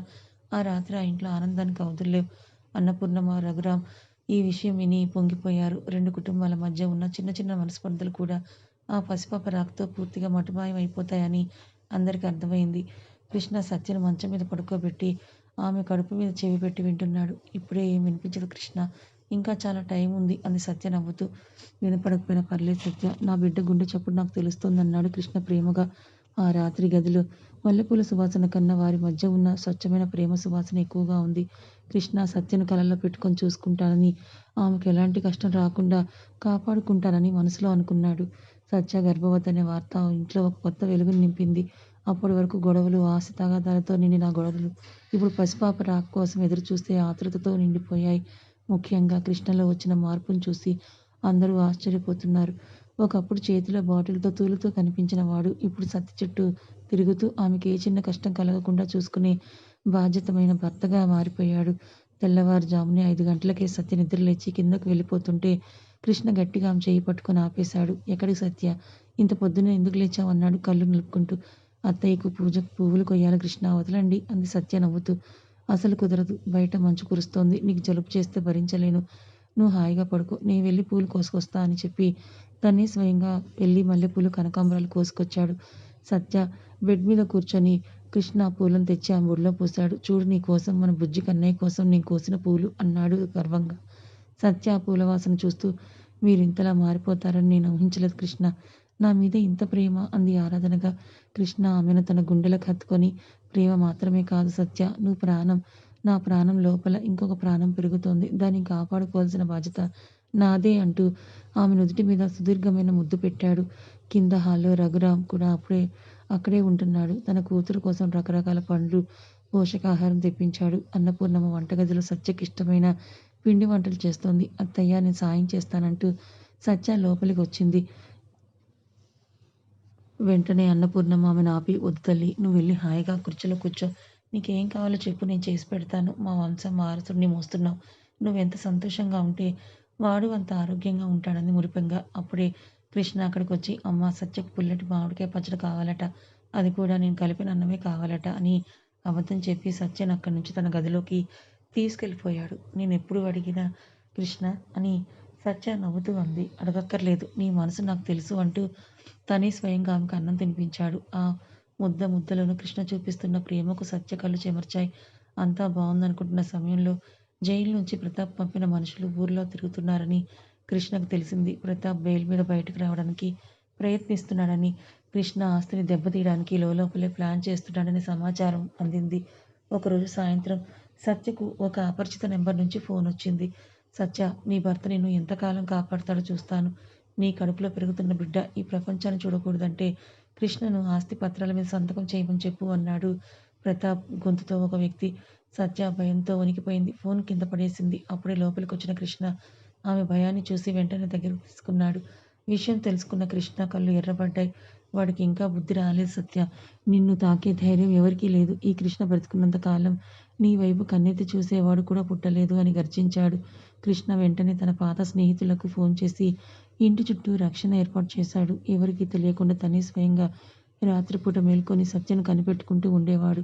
ఆ రాత్రి ఆ ఇంట్లో ఆనందానికి అవధుల్లేవు. అన్నపూర్ణమ్మ, రఘురాం ఈ విషయం విని పొంగిపోయారు. రెండు కుటుంబాల మధ్య ఉన్న చిన్న చిన్న మనస్పర్ధలు కూడా ఆ పసిపాప రాకతో పూర్తిగా మటుమాయం అయిపోతాయని అందరికీ అర్థమైంది. కృష్ణ సత్యను మంచం మీద పడుకోబెట్టి ఆమె కడుపు మీద చెవి పెట్టి వింటున్నాడు. ఇప్పుడే ఏం వినిపించదు కృష్ణ, ఇంకా చాలా టైం ఉంది అంది సత్య నవ్వుతూ. వినపడకపోయినా పర్లేదు సత్య, నా బిడ్డ గుండె చప్పుడు నాకు తెలుస్తోందన్నాడు కృష్ణ ప్రేమగా. ఆ రాత్రి గదిలో మల్లెపూల సువాసన కన్నా వారి మధ్య ఉన్న స్వచ్ఛమైన ప్రేమ సువాసన ఎక్కువగా ఉంది. కృష్ణ సత్యను కలలో పెట్టుకొని చూసుకుంటానని, ఆమెకు ఎలాంటి కష్టం రాకుండా కాపాడుకుంటానని మనసులో అనుకున్నాడు. సత్య గర్భవతి అనే వార్త ఇంట్లో ఒక కొత్త వెలుగుని నింపింది. అప్పటి వరకు గొడవలు, ఆశ తగాదాలతో నిండిన గొడవలు ఇప్పుడు పసిపాప రాక కోసం ఎదురుచూస్తే ఆతృతతో నిండిపోయాయి. ముఖ్యంగా కృష్ణలో వచ్చిన మార్పును చూసి అందరూ ఆశ్చర్యపోతున్నారు. ఒకప్పుడు చేతిలో బాటిల్తో తూలుతూ కనిపించిన వాడు ఇప్పుడు సత్య చుట్టూ తిరుగుతూ ఆమెకి ఏ చిన్న కష్టం కలగకుండా చూసుకునే బాధ్యతమైన భర్తగా మారిపోయాడు. తెల్లవారుజామునే 5 గంటలకే సత్య నిద్రలేచి కిందకు వెళ్ళిపోతుంటే కృష్ణ గట్టిగా ఆమె చెయ్యి పట్టుకొని ఆపేశాడు. ఎక్కడికి సత్య? ఇంత పొద్దున్నే ఎందుకు లేచావు? అన్నాడు కళ్ళు నిలుపుకుంటూ. అత్తయ్యకు పూజకు పువ్వులు కొయ్యాలి కృష్ణ, వదలండి అంది సత్య నవ్వుతూ. అసలు కుదరదు. బయట మంచు కురుస్తోంది. నీకు జలుబు చేస్తే భరించలేను. నువ్వు హాయిగా పడుకో. నేను వెళ్ళి పూలు కోసుకొస్తా అని చెప్పి తనే స్వయంగా వెళ్ళి మల్లెపూలు, కనకాంబరాలు కోసుకొచ్చాడు. సత్య బెడ్ మీద కూర్చొని కృష్ణ ఆ పూలను తెచ్చి ఆమె ఒడిలో పూశాడు. చూడు, నీ కోసం, మన బుజ్జి కన్నయ్య కోసం నేను కోసిన పూలు అన్నాడు గర్వంగా. సత్య ఆ పూల వాసన చూస్తూ, మీరింతలా మారిపోతారని నేను ఊహించలేదు కృష్ణ. నా మీద ఇంత ప్రేమ అంది ఆరాధనగా. కృష్ణ ఆమెను తన గుండెలకు హత్తుకొని, ప్రేమ మాత్రమే కాదు సత్య, నువ్వు ప్రాణం. నా ప్రాణం లోపల ఇంకొక ప్రాణం పెరుగుతోంది. దాన్ని కాపాడుకోవాల్సిన బాధ్యత నాదే అంటూ ఆమె నుదుటి మీద సుదీర్ఘమైన ముద్దు పెట్టాడు. కింద హాల్లో రఘురాం కూడా అక్కడే ఉంటున్నాడు. తన కూతురు కోసం రకరకాల పండ్లు, పోషకాహారం తెప్పించాడు. అన్నపూర్ణమ్మ వంటగదిలో సత్యకిష్టమైన పిండి వంటలు చేస్తోంది. అత్తయ్య, నేను సాయం చేస్తానంటూ సత్య లోపలికి వచ్చింది. వెంటనే అన్నపూర్ణమ్మ ఆమెను ఆపి, వద్దు తల్లి, నువ్వు వెళ్ళి హాయిగా కుర్చీలో కూర్చో. నీకేం కావాలో చెప్పు, నేను చేసి పెడతాను. మా వంశం వారసుడిని మోస్తున్నావు. నువ్వెంత సంతోషంగా ఉంటే వాడు అంత ఆరోగ్యంగా ఉంటాడని మురిపెంగా. అప్పుడే కృష్ణ అక్కడికి వచ్చి, అమ్మ, సత్యకు పుల్లటి మామిడికాయ పచ్చడి కావాలట, అది కూడా నేను కలిపిన అన్నమే కావాలట అని అబద్ధం చెప్పి సత్యను అక్కడి నుంచి తన గదిలోకి తీసుకెళ్ళిపోయాడు. నేనెప్పుడు అడిగినా కృష్ణ అని సత్య నవ్వుతూ అంది. అడగక్కర్లేదు, నీ మనసు నాకు తెలుసు అంటూ తనే స్వయంగా ఆమెకు అన్నం తినిపించాడు. ఆ ముద్దలోను కృష్ణ చూపిస్తున్న ప్రేమకు సత్య కళ్ళు చెమర్చాయి. అంతా బావుందనుకుంటున్న సమయంలో జైలు నుంచి ప్రతాప్ పంపిన మనుషులు ఊర్లో తిరుగుతున్నారని కృష్ణకు తెలిసింది. ప్రతాప్ బెయిల్ మీద బయటకు రావడానికి ప్రయత్నిస్తున్నాడని, కృష్ణ ఆస్తిని దెబ్బతీయడానికి లోపలే ప్లాన్ చేస్తున్నాడని సమాచారం అందింది. ఒకరోజు సాయంత్రం సత్యకు ఒక అపరిచిత నెంబర్ నుంచి ఫోన్ వచ్చింది. సత్య, నీ భర్త నిన్ను ఎంతకాలం కాపాడతాడో చూస్తాను. నీ కడుపులో పెరుగుతున్న బిడ్డ ఈ ప్రపంచాన్ని చూడకూడదంటే కృష్ణను ఆస్తి పత్రాల మీద సంతకం చేయమని చెప్పు అన్నాడు ప్రతాప్ గొంతుతో ఒక వ్యక్తి. సత్య భయంతో వణికిపోయింది. ఫోన్ కింద పడేసింది. అప్పుడే లోపలికి వచ్చిన కృష్ణ ఆమె భయాన్ని చూసి వెంటనే దగ్గరకు తీసుకున్నాడు. విషయం తెలుసుకున్న కృష్ణ కళ్ళు ఎర్రబడ్డాయి. వాడికి ఇంకా బుద్ధి రాలేదు సత్య. నిన్ను తాకే ధైర్యం ఎవరికీ లేదు. ఈ కృష్ణ బ్రతికున్నంత కాలం నీ వైపు కన్నెత్తి చూసేవాడు కూడా పుట్టలేదు అని గర్జించాడు. కృష్ణ వెంటనే తన పాత స్నేహితులకు ఫోన్ చేసి ఇంటి చుట్టూ రక్షణ ఏర్పాటు చేశాడు. ఎవరికీ తెలియకుండా తనే స్వయంగా రాత్రిపూట మేల్కొని సత్యను కనిపెట్టుకుంటూ ఉండేవాడు.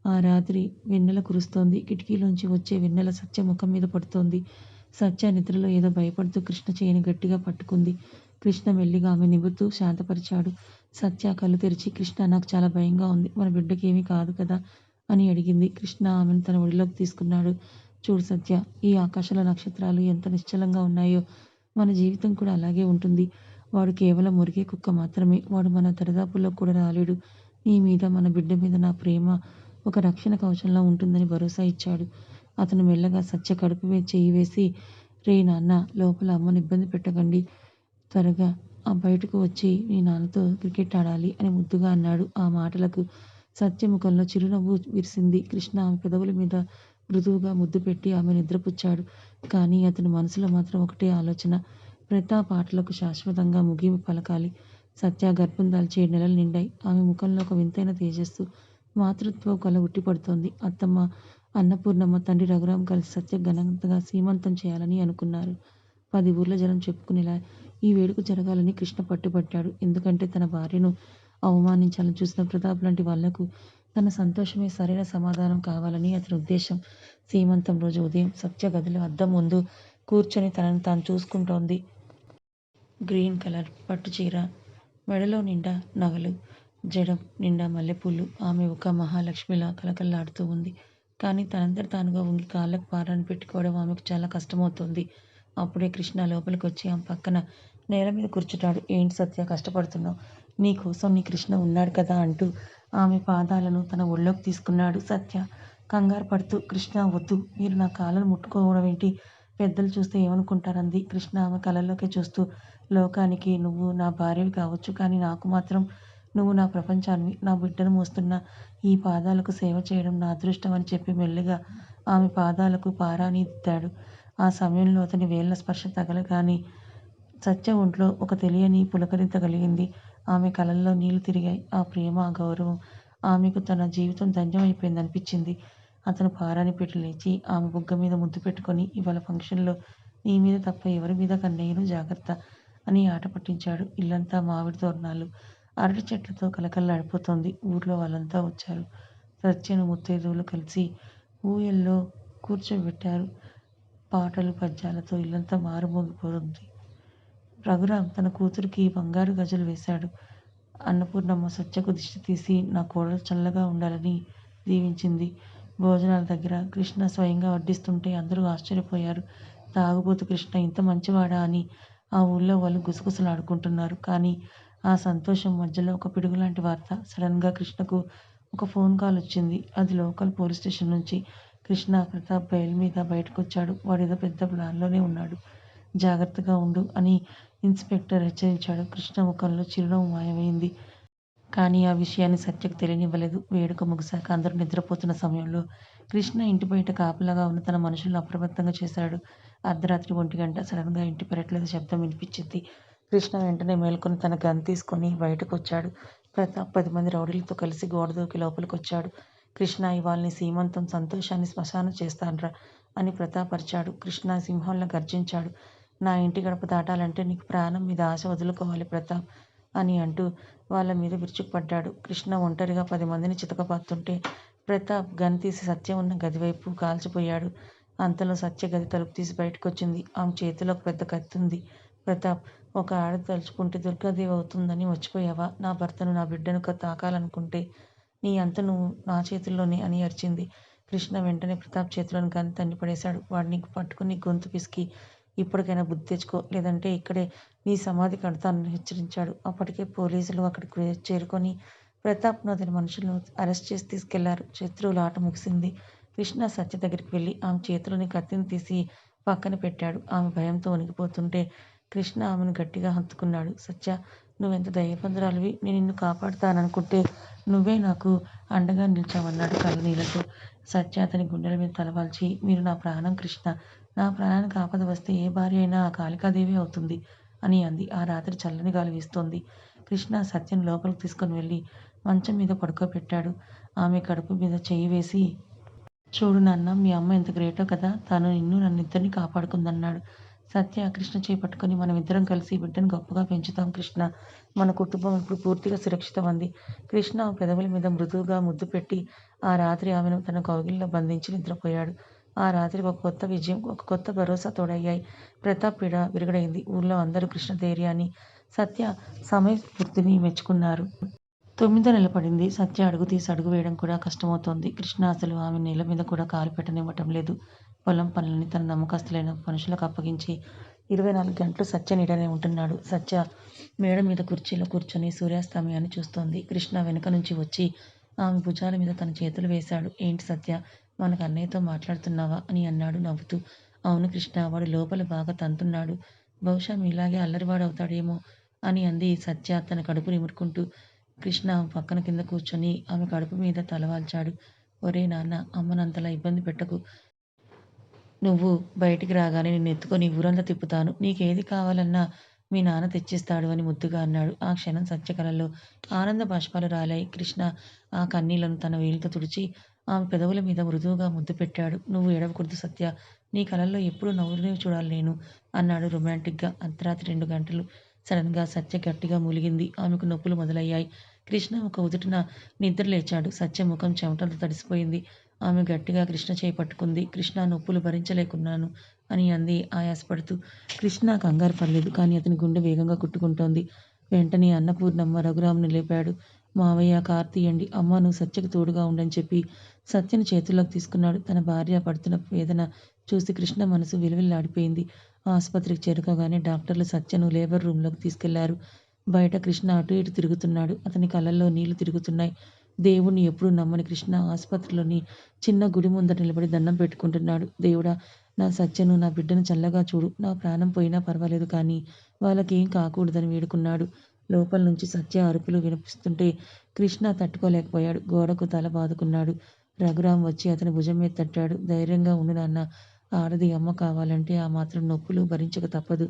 ఆ రాత్రి వెన్నెల కురుస్తోంది. కిటికీలోంచి వచ్చే వెన్నెల సత్య ముఖం మీద పడుతోంది. సత్య నిద్రలో ఏదో భయపడుతూ కృష్ణ చేయిని గట్టిగా పట్టుకుంది. కృష్ణ మెల్లిగా ఆమె నిబుతూ శాంతపరిచాడు. సత్య కళ్ళు తెరిచి, కృష్ణ, నాకు చాలా భయంగా ఉంది. మన బిడ్డకేమీ కాదు కదా అని అడిగింది. కృష్ణ ఆమెను తన ఒడిలోకి తీసుకున్నాడు. చూడు సత్య, ఈ ఆకాశంలో నక్షత్రాలు ఎంత నిశ్చలంగా ఉన్నాయో మన జీవితం కూడా అలాగే ఉంటుంది. వాడు కేవలం మురిగే కుక్క మాత్రమే. వాడు మన దరిదాపుల్లో కూడా రాలేడు. నీ మీద, మన బిడ్డ మీద నా ప్రేమ ఒక రక్షణ కవచంలా ఉంటుందని భరోసా ఇచ్చాడు. అతను మెల్లగా సత్య కడుపు మీద చెయ్యి వేసి, రే నాన్న, లోపల అమ్మను ఇబ్బంది పెట్టకండి. త్వరగా బయటకు వచ్చి నీ నాన్నతో క్రికెట్ ఆడాలి అని ముద్దుగా అన్నాడు. ఆ మాటలకు సత్య ముఖంలో చిరునవ్వు విరిసింది. కృష్ణ ఆమె పెదవుల మీద మృదువుగా ముద్దు పెట్టి ఆమె నిద్రపుచ్చాడు. కానీ అతని మనసులో మాత్రం ఒకటే ఆలోచన. ప్రతాప్ ఆటలకు శాశ్వతంగా ముగింపు పలకాలి. సత్య గర్భం దాల్చి 7 నెలలు నిండాయి. ఆమె ముఖంలో ఒక వింతైన తేజస్సు, మాతృత్వ కళ ఉట్టిపడుతోంది. అత్తమ్మ అన్నపూర్ణమ్మ, తండ్రి రఘురాం కలిసి సత్య ఘనంగా సీమంతం చేయాలని అనుకున్నారు. 10 ఊర్ల జనం చెప్పుకునేలా ఈ వేడుక జరగాలని కృష్ణ పట్టుబట్టాడు. ఎందుకంటే తన భార్యను అవమానించాలని చూసిన ప్రతాప్ లాంటి వాళ్లకు తన సంతోషమే సరైన సమాధానం కావాలని అతని ఉద్దేశం. సీమంతం రోజు ఉదయం సత్య గదిలో అద్దం ముందు కూర్చొని తనను తాను చూసుకుంటోంది. గ్రీన్ కలర్ పట్టుచీర, మెడలో నిండా నగలు, జడం నిండా మల్లెపూలు. ఆమె ఒక మహాలక్ష్మిలా కలకల్లాడుతూ ఉంది. కానీ తనంతట తానుగా వంగి కాళ్ళకు పారాన్ని పెట్టుకోవడం ఆమెకు చాలా కష్టమవుతోంది. అప్పుడే కృష్ణ లోపలికి వచ్చి ఆమె పక్కన నేల మీద కూర్చుంటాడు. ఏంటి సత్య, కష్టపడుతున్నావు? నీ కోసం నీ కృష్ణ ఉన్నాడు కదా అంటూ ఆమె పాదాలను తన ఒళ్ళోకి తీసుకున్నాడు సత్య కంగారు పడుతూ. కృష్ణ, వద్దు, మీరు నా కాళ్ళను ముట్టుకోవడం ఏంటి? పెద్దలు చూస్తే ఏమనుకుంటారంది కృష్ణ ఆమె కళ్ళల్లోకి చూస్తూ. లోకానికి నువ్వు నా భార్యవి కావచ్చు, కానీ నాకు మాత్రం నువ్వు నా ప్రపంచానివి. నా బిడ్డను మోస్తున్న ఈ పాదాలకు సేవ చేయడం నా అదృష్టం అని చెప్పి మెల్లిగా ఆమె పాదాలకు పారాని దిద్దాడు. ఆ సమయంలో అతని వేళ్ల స్పర్శ తగలగానే సత్య ఒంట్లో ఒక తెలియని పులకరింత కలిగింది. ఆమె కళ్ళల్లో నీళ్లు తిరిగాయి. ఆ ప్రేమ, ఆ గౌరవం ఆమెకు తన జీవితం ధన్యమైపోయిందనిపించింది. అతను పారాని పెట్టి లేచి ఆమె బుగ్గ మీద ముద్దు పెట్టుకొని, ఇవాళ ఫంక్షన్లో నీ మీద తప్ప ఎవరి మీద కన్నయ్యను, జాగ్రత్త అని ఆట పట్టించాడు. ఇల్లంతా మామిడి తోరణాలు, అరటి చెట్లతో కలకల్లాడిపోతోంది. ఊర్లో వాళ్ళంతా వచ్చారు. సత్యను ముత్తైదువులు కలిసి ఊయల్లో కూర్చోబెట్టారు. పాటలు పద్యాలతో ఇల్లంతా మారుమోగిపోతుంది. రఘురాం తన కూతురికి బంగారు గజలు వేశాడు. అన్నపూర్ణమ్మ సత్యకు దిష్టి తీసి నా కోడలు చల్లగా ఉండాలని దీవించింది. భోజనాల దగ్గర కృష్ణ స్వయంగా వడ్డిస్తుంటే అందరూ ఆశ్చర్యపోయారు. తాగుబోతు కృష్ణ ఇంత మంచివాడా అని ఆ ఊళ్ళో వాళ్ళు గుసగుసలాడుకుంటున్నారు. కానీ ఆ సంతోషం మధ్యలో ఒక పిడుగులాంటి వార్త. సడన్గా కృష్ణకు ఒక ఫోన్ కాల్ వచ్చింది. అది లోకల్ పోలీస్ స్టేషన్ నుంచి. కృష్ణ ప్రతాప్ బెయిల్ మీద బయటకొచ్చాడు. వాడేదో పెద్ద ప్లాన్లోనే ఉన్నాడు. జాగ్రత్తగా ఉండు అని ఇన్స్పెక్టర్ హెచ్చరించాడు. కృష్ణ ముఖంలో చిరునవ్వు మాయమైంది. కానీ ఆ విషయాన్ని సత్యకు తెలియనివ్వలేదు. వేడుక ముగిశాక అందరూ నిద్రపోతున్న సమయంలో కృష్ణ ఇంటి బయట కాపలాగా ఉన్న తన మనుషులను అప్రమత్తంగా చేశాడు. అర్ధరాత్రి 1 గంట సడన్గా ఇంటి పెరట్లో శబ్దం వినిపించింది. కృష్ణ వెంటనే మేల్కొని తన గన్ తీసుకొని బయటకొచ్చాడు. ప్రతాప్ 10 మంది రౌడీలతో కలిసి గోడ దూకి లోపలికొచ్చాడు. కృష్ణ ఇవాళ నీ సీమంతం సంతోషాన్ని శ్మశానం చేస్తాన్రా అని ప్రతాప్ అరిచాడు. కృష్ణ సింహంలా గర్జించాడు. నా ఇంటి గడప దాటాలంటే నీకు ప్రాణం మీద ఆశ వదులుకోవాలి ప్రతాప్ అని అంటూ వాళ్ళ మీద విరుచుకుపడ్డాడు. కృష్ణ ఒంటరిగా 10 మందిని చితకబాదుతుంటే ప్రతాప్ గన్ తీసి సత్య ఉన్న గది వైపు కాల్చిపోయాడు. అంతలో సత్య గది తలుపు తీసి బయటకొచ్చింది. ఆమె చేతిలో ఒక పెద్ద కత్తుంది. ప్రతాప్, ఒక ఆడది తలుచుకుంటే దుర్గాదేవి అవుతుందని మర్చిపోయావా? నా భర్తను, నా బిడ్డను తాకాలనుకుంటే నీ అంత నువ్వు నా చేతుల్లోనే అని అరిచింది. కృష్ణ వెంటనే ప్రతాప్ చేతిలోని గన్ తన్నిపడేశాడు. వాడిని పట్టుకుని గొంతు పిసికి ఇప్పటికైనా బుద్ధి తెచ్చుకో, లేదంటే ఇక్కడే నీ సమాధి కడతానని హెచ్చరించాడు. అప్పటికే పోలీసులు అక్కడికి చేరుకొని ప్రతాప్ను అతని మనుషులను అరెస్ట్ చేసి తీసుకెళ్లారు. శత్రువుల ఆట ముగిసింది. కృష్ణ సత్య దగ్గరికి వెళ్ళి ఆమె చేతిలోని కత్తిని తీసి పక్కన పెట్టాడు. ఆమె భయంతో వణికిపోతుంటే కృష్ణ ఆమెను గట్టిగా హత్తుకున్నాడు. సత్య, నువ్వెంత ధైర్యవంతురాలివి. నేను నిన్ను కాపాడుతాననుకుంటే నువ్వే నాకు అండగా నిలిచావన్నాడు కళ్ళనీళ్లతో. సత్య అతని గుండెల మీద తలవాల్చి, మీరు నా ప్రాణం కృష్ణ. నా ప్రాణానికి ఆపద వస్తే ఏ భార్య అయినా ఆ కాళికాదేవి అవుతుంది అని అంది. ఆ రాత్రి చల్లని గాలి వీస్తోంది. కృష్ణ సత్యను లోపలికి తీసుకుని వెళ్ళి మంచం మీద పడుకోబెట్టాడు. ఆమె కడుపు మీద చెయ్యి వేసి, చూడు నాన్న, మీ అమ్మ ఎంత గ్రేటో కదా, తను నిన్ను నన్నిద్దరిని కాపాడుకుందన్నాడు. సత్య కృష్ణ చేయి పట్టుకొని, మనమిద్దరం కలిసి బిడ్డను గొప్పగా పెంచుతాం కృష్ణ. మన కుటుంబం ఇప్పుడు పూర్తిగా సురక్షితం అంది. కృష్ణ పెదవుల మీద మృదువుగా ముద్దు పెట్టి ఆ రాత్రి ఆమెను తన కౌగిలిలో బంధించి నిద్రపోయాడు. ఆ రాత్రికి ఒక కొత్త విజయం, ఒక కొత్త భరోసా తోడయ్యాయి. ప్రతాప్ పీడ విరగడైంది. ఊళ్ళో అందరూ కృష్ణ ధైర్యాన్ని, సత్య సమయస్ఫూర్తిని మెచ్చుకున్నారు. 9వ నెల పడింది. సత్య అడుగు తీసి అడుగు వేయడం కూడా కష్టమవుతోంది. కృష్ణ అసలు ఆమె నేల మీద కూడా కాలు పెట్టనివ్వటం లేదు. పొలం పనులని తన నమ్మకస్తులైన మనుషులకు అప్పగించి 24 గంటలు సత్య నీడనే ఉంటున్నాడు. సత్య మేడ మీద కుర్చీలో కూర్చొని సూర్యాస్తమయాన్ని చూస్తోంది. కృష్ణ వెనుక నుంచి వచ్చి ఆమె భుజాల మీద తన చేతులు వేశాడు. ఏంటి సత్య, మనకు అన్నయ్యతో మాట్లాడుతున్నావా అని అన్నాడు నవ్వుతూ. అవును కృష్ణ, వాడు లోపల బాగా తంతున్నాడు. బహుశా మీలాగే అల్లరివాడవుతాడేమో అని అంది సత్య తన కడుపు నిమురుకుంటూ. కృష్ణ ఆమె పక్కన కింద కూర్చొని ఆమె కడుపు మీద తలవాల్చాడు. ఒరేయ్ నాన్న, అమ్మనంతలా ఇబ్బంది పెట్టకు. నువ్వు బయటికి రాగానే నిన్ను ఎత్తుకొని ఊరంతా తిప్పుతాను. నీకేది కావాలన్నా మీ నాన్న తెచ్చిస్తాడు అని ముద్దుగా అన్నాడు. ఆ క్షణం సత్య కళ్ళలో ఆనంద బాష్పాలు రాలాయి. కృష్ణ ఆ కన్నీళ్లను తన వేలితో తుడిచి ఆమె పెదవుల మీద మృదువుగా ముద్దు పెట్టాడు. నువ్వు ఏడవకూడదు సత్య, నీ కళ్ళల్లో ఎప్పుడూ నవ్వునే చూడాలి నేను అన్నాడు రొమాంటిక్గా. అర్ధరాత్రి 2 గంటలు. సడన్గా సత్య గట్టిగా మూలిగింది. ఆమెకు నొప్పులు మొదలయ్యాయి. కృష్ణ ఒక ఉదుటున నిద్ర లేచాడు. సత్య ముఖం చెమటలతో తడిసిపోయింది. ఆమె గట్టిగా కృష్ణ చేయి పట్టుకుంది. కృష్ణ, నొప్పులు భరించలేకున్నాను అని అంది ఆయాసపడుతూ. కృష్ణ కంగారు పడలేదు. కానీ అతని గుండె వేగంగా కొట్టుకుంటోంది. వెంటనే అన్నపూర్ణమ్మ రఘురాంను లేపాడు. మావయ్య, కారు తీయండి. అమ్మ, నువ్వు సత్యకు తోడుగా ఉండని చెప్పి సత్యను చేతుల్లోకి తీసుకున్నాడు. తన భార్య పడుతున్న వేదన చూసి కృష్ణ మనసు విలువిల్లాడిపోయింది. ఆసుపత్రికి చేరుకోగానే డాక్టర్లు సత్యను లేబర్ రూంలోకి తీసుకెళ్లారు. బయట కృష్ణ అటు ఇటు తిరుగుతున్నాడు. అతని కళ్ళల్లో నీళ్లు తిరుగుతున్నాయి. దేవుణ్ణి ఎప్పుడూ నమ్మని కృష్ణ ఆసుపత్రిలోని చిన్న గుడి ముందర నిలబడి దండం పెట్టుకుంటున్నాడు. దేవుడా, నా సత్యను, నా బిడ్డను చల్లగా చూడు. నా ప్రాణం పోయినా పర్వాలేదు కానీ వాళ్ళకేం కాకూడదని వేడుకున్నాడు. లోపల నుంచి సత్య అరుపులు వినిపిస్తుంటే కృష్ణ తట్టుకోలేకపోయాడు. గోడకు తల బాదుకున్నాడు. రఘురాం వచ్చి అతని భుజం మీద తట్టాడు. ధైర్యంగా ఉండు నాన్న. ఆడది అమ్మ కావాలంటే ఆ మాత్రం నొప్పులు భరించక తప్పదు.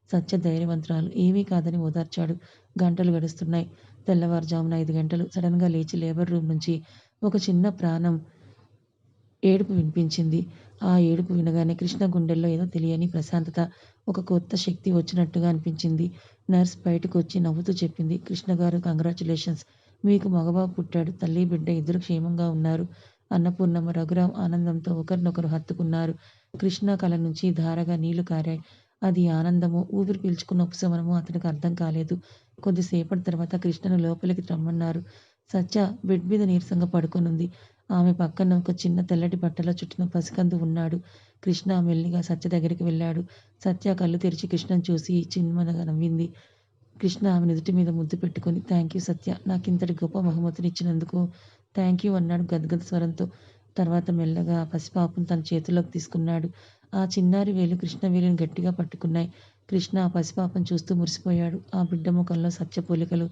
సత్య ధైర్యవంతురాలు, ఏమీ కాదని ఓదార్చాడు. గంటలు గడుస్తున్నాయి. తెల్లవారుజామున 5 గంటలు. సడన్గా లేచి లేబర్ రూమ్ నుంచి ఒక చిన్న ప్రాణం ఏడుపు వినిపించింది. ఆ ఏడుపు వినగానే కృష్ణ గుండెల్లో ఏదో తెలియని ప్రశాంతత, ఒక కొత్త శక్తి వచ్చినట్టుగా అనిపించింది. నర్స్ బయటకొచ్చి నవ్వుతూ చెప్పింది. కృష్ణగారు కంగ్రాచ్యులేషన్స్. మీకు మగబాబు పుట్టాడు. తల్లి, బిడ్డ ఇద్దరూ క్షేమంగా ఉన్నారు. అన్నపూర్ణమ్మ, రఘురాం ఆనందంతో ఒకరినొకరు హత్తుకున్నారు. కృష్ణ కళ్ళ నుంచి ధారగా నీళ్లు కారాయి. అది ఆనందమో, ఊపిరి పీల్చుకున్న ఉపశమనమో అతనికి అర్థం కాలేదు. కొద్దిసేపటి తర్వాత కృష్ణను లోపలికి రమ్మన్నారు. సత్య బెడ్ మీద నీరసంగా పడుకొనుంది. ఆమె పక్కన ఒక చిన్న తెల్లటి బట్టలో చుట్టిన పసికందు ఉన్నాడు. కృష్ణ మెల్లిగా సత్య దగ్గరికి వెళ్ళాడు. సత్య కళ్ళు తెరిచి కృష్ణను చూసి చిన్నగా నవ్వింది. కృష్ణ ఆమె నుదుటి మీద ముద్దు పెట్టుకొని, థ్యాంక్యూ సత్య, నాకింతటి గొప్ప బహుమతినిచ్చినందుకు థ్యాంక్యూ అన్నాడు గద్గద స్వరంతో. తర్వాత మెల్లగా ఆ పసిపాపను తన చేతుల్లోకి తీసుకున్నాడు. ఆ చిన్నారి వేలు కృష్ణ వేలుని గట్టిగా పట్టుకున్నాయి. కృష్ణ ఆ పసిపాపను చూస్తూ మురిసిపోయాడు. ఆ బిడ్డ ముఖంలో సత్య పోలికలు,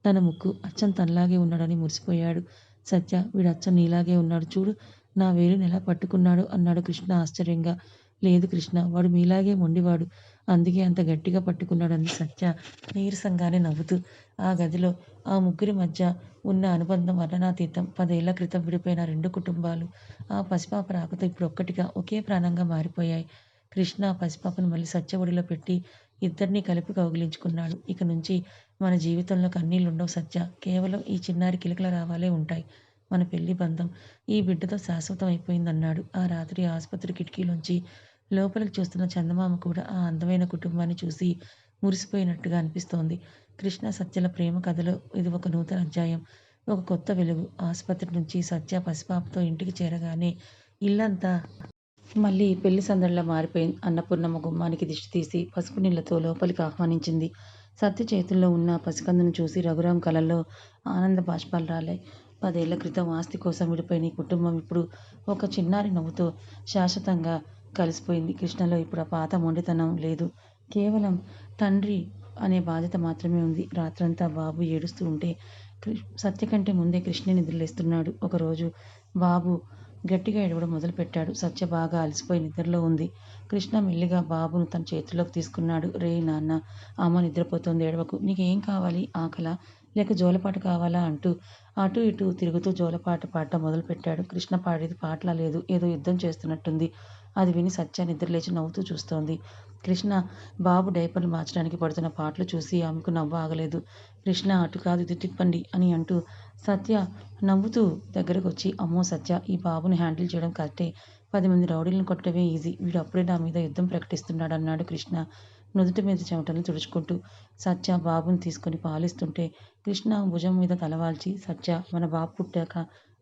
తన ముక్కు అచ్చం తనలాగే ఉన్నాడని మురిసిపోయాడు. సత్య, వీడు అచ్చం నీలాగే ఉన్నాడు చూడు, నా వేలుని ఎలా పట్టుకున్నాడు అన్నాడు కృష్ణ ఆశ్చర్యంగా. లేదు కృష్ణ, వాడు మీలాగే మొండివాడు, అందుకే అంత గట్టిగా పట్టుకున్నాడు అంది సత్య నీరసంగానే నవ్వుతూ. ఆ గదిలో ఆ ముగ్గురి మధ్య ఉన్న అనుబంధం వర్ణనాతీతం. 10 ఏళ్ల క్రితం విడిపోయిన 2 కుటుంబాలు ఆ పసిపాప రాకతో ఇప్పుడు ఒక్కటిగా, ఒకే ప్రాణంగా మారిపోయాయి. కృష్ణ ఆ పసిపాపను మళ్ళీ సత్య ఒడిలో పెట్టి ఇద్దరినీ కలిపి కౌగిలించుకున్నాడు. ఇక నుంచి మన జీవితంలో కన్నీళ్లుండవు సత్య, కేవలం ఈ చిన్నారి కిలకిల రావాలే ఉంటాయి. మన పెళ్లి బంధం ఈ బిడ్డతో శాశ్వతం అయిపోయిందన్నాడు. ఆ రాత్రి ఆసుపత్రి కిటికీలోంచి లోపలికి చూస్తున్న చందమామ కూడా ఆ అందమైన కుటుంబాన్ని చూసి మురిసిపోయినట్టుగా అనిపిస్తోంది. కృష్ణ సత్యల ప్రేమ కథలో ఇది ఒక నూతన అధ్యాయం, ఒక కొత్త వెలుగు. ఆసుపత్రి నుంచి సత్య పసిపాపతో ఇంటికి చేరగానే ఇల్లంతా మళ్ళీ పెళ్లి సందడిలా మారిపోయింది. అన్నపూర్ణమ్మ గుమ్మానికి దిష్టి తీసి పసుపు నీళ్లతో లోపలికి ఆహ్వానించింది. సత్య చేతుల్లో ఉన్న పసికందును చూసి రఘురాం కళ్ళల్లో ఆనంద బాష్పాలు రాలాయి. 10 ఏళ్ల క్రితం ఆస్తి కోసం విడిపోయిన ఈ కుటుంబం ఇప్పుడు ఒక చిన్నారి నవ్వుతో శాశ్వతంగా కలిసిపోయింది. కృష్ణలో ఇప్పుడు ఆ పాత మొండితనం లేదు. కేవలం తండ్రి అనే బాధ్యత మాత్రమే ఉంది. రాత్రంతా బాబు ఏడుస్తూ ఉంటే సత్య కంటే ముందే కృష్ణ నిద్రలేస్తున్నాడు. ఒకరోజు బాబు గట్టిగా ఏడవడం మొదలుపెట్టాడు. సత్య బాగా అలసిపోయి నిద్రలో ఉంది. కృష్ణ మెల్లిగా బాబును తన చేతుల్లోకి తీసుకున్నాడు. రేయ్ నాన్న, అమ్మ నిద్రపోతోంది, ఏడవకు. నీకేం కావాలి? ఆకలా, లేక జోలపాట కావాలా అంటూ అటూ ఇటూ తిరుగుతూ జోలపాట పాడటం మొదలుపెట్టాడు. కృష్ణ పాడేది పాటలా లేదు, ఏదో యుద్ధం చేస్తున్నట్టుంది. అది విని సత్య నిద్రలేచి నవ్వుతూ చూస్తోంది. కృష్ణ బాబు డైపర్లు మార్చడానికి పడుతున్న పాటలు చూసి ఆమెకు నవ్వు ఆగలేదు. కృష్ణ అటు కాదు ఇటు తిప్పండి అని అంటూ సత్య నవ్వుతూ దగ్గరకొచ్చి, అమ్మో సత్య, ఈ బాబుని హ్యాండిల్ చేయడం కరెక్టే. 10 మంది రౌడీలను కొట్టడమే ఈజీ. వీడు అప్పుడే నా మీద యుద్ధం ప్రకటిస్తున్నాడన్నాడు కృష్ణ నుదుటి మీద చెమటలు తుడుచుకుంటూ. సత్య బాబుని తీసుకొని పాలిస్తుంటే కృష్ణ భుజం మీద తలవాల్చి, సత్య, మన బాబు పుట్టాక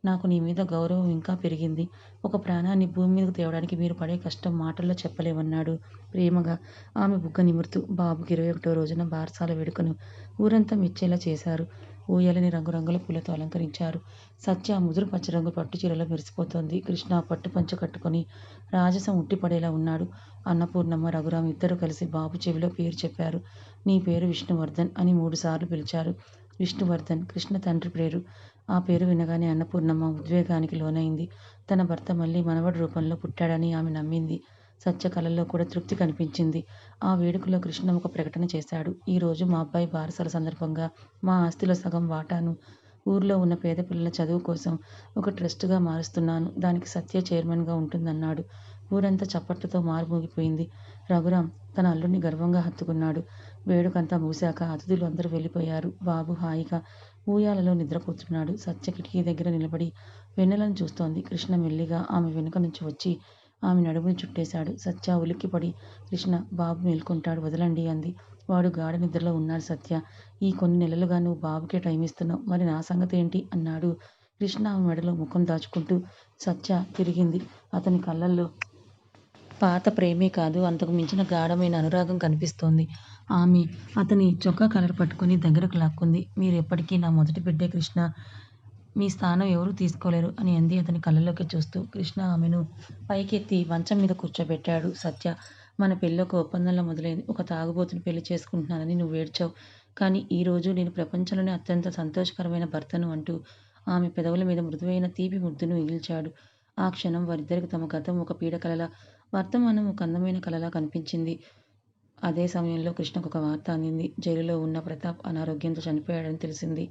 నాకు నీ మీద గౌరవం ఇంకా పెరిగింది. ఒక ప్రాణాన్ని భూమి మీదకు తేవడానికి మీరు పడే కష్టం మాటల్లో చెప్పలేమన్నాడు ప్రేమగా ఆమె బుగ్గ నిమురుతూ. బాబుకి 21వ రోజున బారసాల వేడుకను ఊరంతా మెచ్చేలా చేశారు. ఊయలని రంగురంగుల పూలతో అలంకరించారు. సత్య ముదురు పచ్చరంగు పట్టు చీరలో మెరిసిపోతోంది. కృష్ణ పట్టు పంచ కట్టుకొని రాజసం ఉట్టిపడేలా ఉన్నాడు. అన్నపూర్ణమ్మ, రఘురాం ఇద్దరూ కలిసి బాబు చెవిలో పేరు చెప్పారు. నీ పేరు విష్ణువర్ధన్ అని 3 సార్లు పిలిచారు. విష్ణువర్ధన్ కృష్ణ తండ్రి పేరు. ఆ పేరు వినగానే అన్నపూర్ణమ్మ ఉద్వేగానికి లోనైంది. తన భర్త మళ్ళీ మనవడి రూపంలో పుట్టాడని ఆమె నమ్మింది. సత్య కళ్ళల్లో కూడా తృప్తి కనిపించింది. ఆ వేడుకలో కృష్ణ ఒక ప్రకటన చేశాడు. ఈరోజు మా అబ్బాయి బారసాల సందర్భంగా మా ఆస్తిలో సగం వాటాను ఊర్లో ఉన్న పేద పిల్లల చదువు కోసం ఒక ట్రస్టుగా మారుస్తున్నాను. దానికి సత్య చైర్మన్గా ఉంటుందన్నాడు. ఊరంతా చప్పట్లతో మారుమోగిపోయింది. రఘురాం తన అల్లుడిని గర్వంగా హత్తుకున్నాడు. వేడుకంతా ముగిశాక అతిథులు అందరూ వెళ్ళిపోయారు. బాబు హాయిగా ఊయాలలో నిద్రపోతున్నాడు. సత్య కిటికీ దగ్గర నిలబడి వెన్నెలను చూస్తోంది. కృష్ణ మెల్లిగా ఆమె వెనుక నుంచి వచ్చి ఆమె నడుముని చుట్టేశాడు. సత్య ఉలిక్కిపడి, కృష్ణ, బాబు మేల్కొంటాడు, వదలండి అంది. వాడు గాఢ నిద్రలో ఉన్నాడు సత్య. ఈ కొన్ని నెలలుగా నువ్వు బాబుకే టైం ఇస్తున్నావు, మరి నా సంగతి ఏంటి అన్నాడు కృష్ణ ఆమె మెడలో ముఖం దాచుకుంటూ. సత్య తిరిగింది. అతని కళ్ళల్లో పాత ప్రేమే కాదు, అంతకు మించిన గాఢమైన అనురాగం కనిపిస్తోంది. ఆమె అతని చొక్కా కలర్ పట్టుకుని దగ్గరకు లాక్కుంది. మీరెప్పటికీ నా మొదటి బిడ్డే కృష్ణ, మీ స్థానం ఎవరూ తీసుకోలేరు అని అంది అతని కళ్ళలోకి చూస్తూ. కృష్ణ ఆమెను పైకెత్తి మంచం మీద కూర్చోబెట్టాడు. సత్య, మన పెళ్ళి ఒక ఒప్పందంలో మొదలైంది. ఒక తాగుబోతుని పెళ్లి చేసుకుంటున్నానని నువ్వు ఏడ్చావు, కానీ ఈరోజు నేను ప్రపంచంలోనే అత్యంత సంతోషకరమైన భర్తను అంటూ ఆమె పెదవుల మీద మృదువైన తీపి ముద్దును ఇగిల్చాడు. ఆ క్షణం వారిద్దరికి తమ గతం ఒక పీడకలలా, వర్తమానం ఒక అందమైన కలలా కనిపించింది. అదే సమయంలో కృష్ణకు ఒక వార్త అందింది. జైలులో ఉన్న ప్రతాప్ అనారోగ్యంతో చనిపోయాడని తెలిసింది.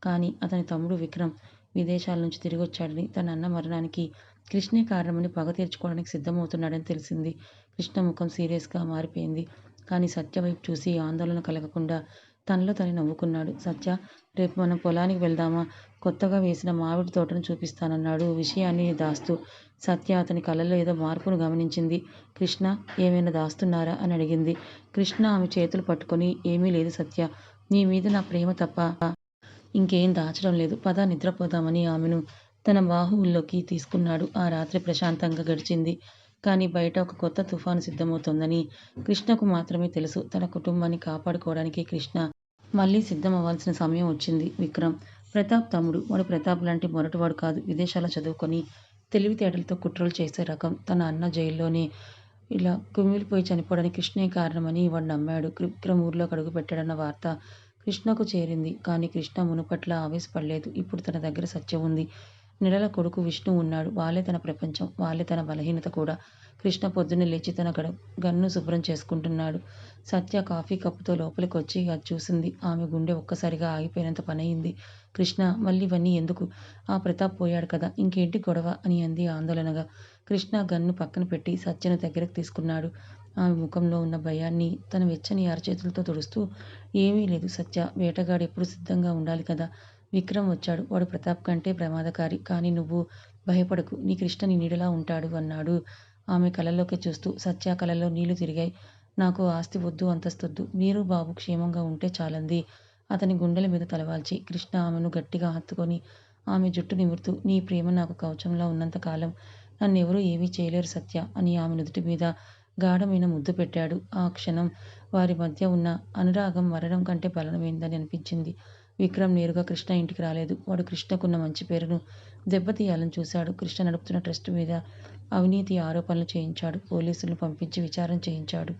కానీ అతని తమ్ముడు విక్రమ్ విదేశాల నుంచి తిరిగొచ్చాడని, తన అన్న మరణానికి కృష్ణే కారణమని పగ తీర్చుకోవడానికి సిద్ధమవుతున్నాడని తెలిసింది. కృష్ణ ముఖం సీరియస్‌గా మారిపోయింది. కానీ సత్య వైపు చూసి ఆందోళన కలగకుండా తనలో తనే నవ్వుకున్నాడు. సత్య, రేపు మనం పొలానికి వెళ్దామా? కొత్తగా వేసిన మామిడి తోటను చూపిస్తానన్నాడు విషయాన్ని దాస్తూ. సత్య అతని కళ్ళల్లో ఏదో మార్పును గమనించింది. కృష్ణ, ఏమైనా దాస్తున్నారా? అని అడిగింది. కృష్ణ ఆమె చేతులు పట్టుకొని, ఏమీ లేదు సత్య. నీ మీద నా ప్రేమ తప్ప ఇంకేం దాచడం లేదు. పద నిద్రపోదామని ఆమెను తన బాహువుల్లోకి తీసుకున్నాడు. ఆ రాత్రి ప్రశాంతంగా గడిచింది. కానీ బయట ఒక కొత్త తుఫాను సిద్ధమవుతోందని కృష్ణకు మాత్రమే తెలుసు. తన కుటుంబాన్ని కాపాడుకోవడానికి కృష్ణ మళ్ళీ సిద్ధమవ్వాల్సిన సమయం వచ్చింది. విక్రమ్ ప్రతాప్ తమ్ముడు. వాడు ప్రతాప్ లాంటి మొరటువాడు కాదు. విదేశాల్లో చదువుకొని తెలివితేటలతో కుట్రలు చేసే రకం. తన అన్న జైల్లోనే ఇలా కుమిలిపోయి చనిపోవడానికి కృష్ణే కారణమని వాడు నమ్మాడు. విక్రమ్ ఊర్లోకి అడుగుపెట్టాడన్న వార్త కృష్ణకు చేరింది. కానీ కృష్ణ మునుపట్లా ఆవేశపడలేదు. ఇప్పుడు తన దగ్గర సత్య ఉంది. నెలల కొడుకు విష్ణు ఉన్నాడు. వాళ్ళే తన ప్రపంచం. వాళ్ళే తన బలహీనత కూడా. కృష్ణ పొద్దున్నే లేచి తన గన్ను శుభ్రం చేసుకుంటున్నాడు. సత్య కాఫీ కప్పుతో లోపలికొచ్చి అది చూసింది. ఆమె గుండె ఒక్కసారిగా ఆగిపోయినంత పనయింది. కృష్ణ, మళ్ళీ ఇవన్నీ ఎందుకు? ఆ ప్రతాప్ పోయాడు కదా, ఇంకేంటి గొడవ? అని అంది ఆందోళనగా. కృష్ణ గన్ను పక్కన పెట్టి సత్యను దగ్గరకు తీసుకున్నాడు. ఆమె ముఖంలో ఉన్న భయాన్ని తన వెచ్చని అరచేతులతో తుడుస్తూ, ఏమీ లేదు సత్య. వేటగాడు ఎప్పుడూ సిద్ధంగా ఉండాలి కదా. విక్రమ్ వచ్చాడు. వాడు ప్రతాప్ కంటే ప్రమాదకారి. కానీ నువ్వు భయపడకు. నీ కృష్ణ నీ నీడలా ఉంటాడు అన్నాడు ఆమె కళ్ళల్లోకి చూస్తూ. సత్య కళ్ళల్లో నీళ్లు తిరిగాయి. నాకు ఆస్తి వద్దు, అంతస్తొద్దు. మీరు బాబు క్షేమంగా ఉంటే చాలంది అతని గుండెల మీద తలవాల్చి. కృష్ణ ఆమెను గట్టిగా హత్తుకొని ఆమె జుట్టు నిమురుతూ, నీ ప్రేమ నాకు కవచంలా ఉన్నంతకాలం నన్నెవరూ ఏమీ చేయలేరు సత్య అని ఆమె నుదుటి మీద గాఢమైన ముద్దు పెట్టాడు. ఆ క్షణం వారి మధ్య ఉన్న అనురాగం మరణం కంటే బలమైందని అనిపించింది. విక్రమ్ నేరుగా కృష్ణ ఇంటికి రాలేదు. వాడు కృష్ణకున్న మంచి పేరును దెబ్బతీయాలని చూశాడు. కృష్ణ నడుపుతున్న ట్రస్ట్ మీద అవినీతి ఆరోపణలు చేయించాడు. పోలీసులను పంపించి విచారణ చేయించాడు.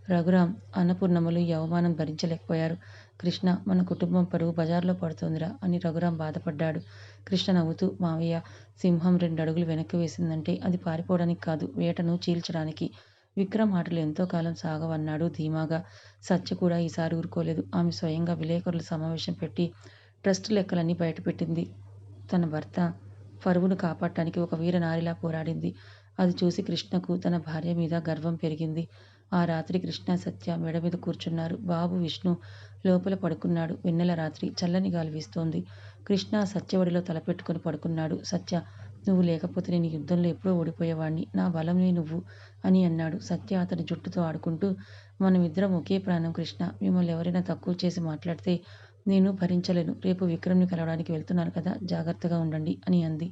రఘురాం, అన్నపూర్ణమ్మలు ఈ అవమానం భరించలేకపోయారు. కృష్ణ, మన కుటుంబం పరువు బజార్లో పడుతోందిరా అని రఘురాం బాధపడ్డాడు. కృష్ణ నవ్వుతూ, మావయ్య, సింహం 2 అడుగులు వెనక్కి వేసిందంటే అది పారిపోవడానికి కాదు, వేటను చీల్చడానికి. విక్రమ్ మాటలు ఎంతో కాలం సాగవన్నాడు ధీమాగా. సత్య కూడా ఈసారి ఊరుకోలేదు. ఆమె స్వయంగా విలేకరుల సమావేశం పెట్టి ట్రస్ట్ లెక్కలన్నీ బయటపెట్టింది. తన భర్త పరువును కాపాడటానికి ఒక వీరనారిలా పోరాడింది. అది చూసి కృష్ణకు తన భార్య మీద గర్వం పెరిగింది. ఆ రాత్రి కృష్ణ, సత్య మెడ మీద కూర్చున్నారు. బాబు విష్ణు లోపల పడుకున్నాడు. వెన్నెల రాత్రి. చల్లని గాలి వీస్తోంది. కృష్ణ సత్య ఒడిలో తలపెట్టుకొని పడుకున్నాడు. సత్య, నువ్వు లేకపోతే నేను ఈ యుద్ధంలో ఎప్పుడో ఓడిపోయేవాణ్ణి. నా బలమే నువ్వు అని అన్నాడు. సత్య అతని జుట్టుతో ఆడుకుంటూ, మనమిద్దరం ఒకే ప్రాణం కృష్ణ. మిమ్మల్ని ఎవరైనా తక్కువ చేసి మాట్లాడితే నేను భరించలేను. రేపు విక్రమ్‌ని కలవడానికి వెళ్తున్నాను కదా, జాగ్రత్తగా ఉండండి అని అంది.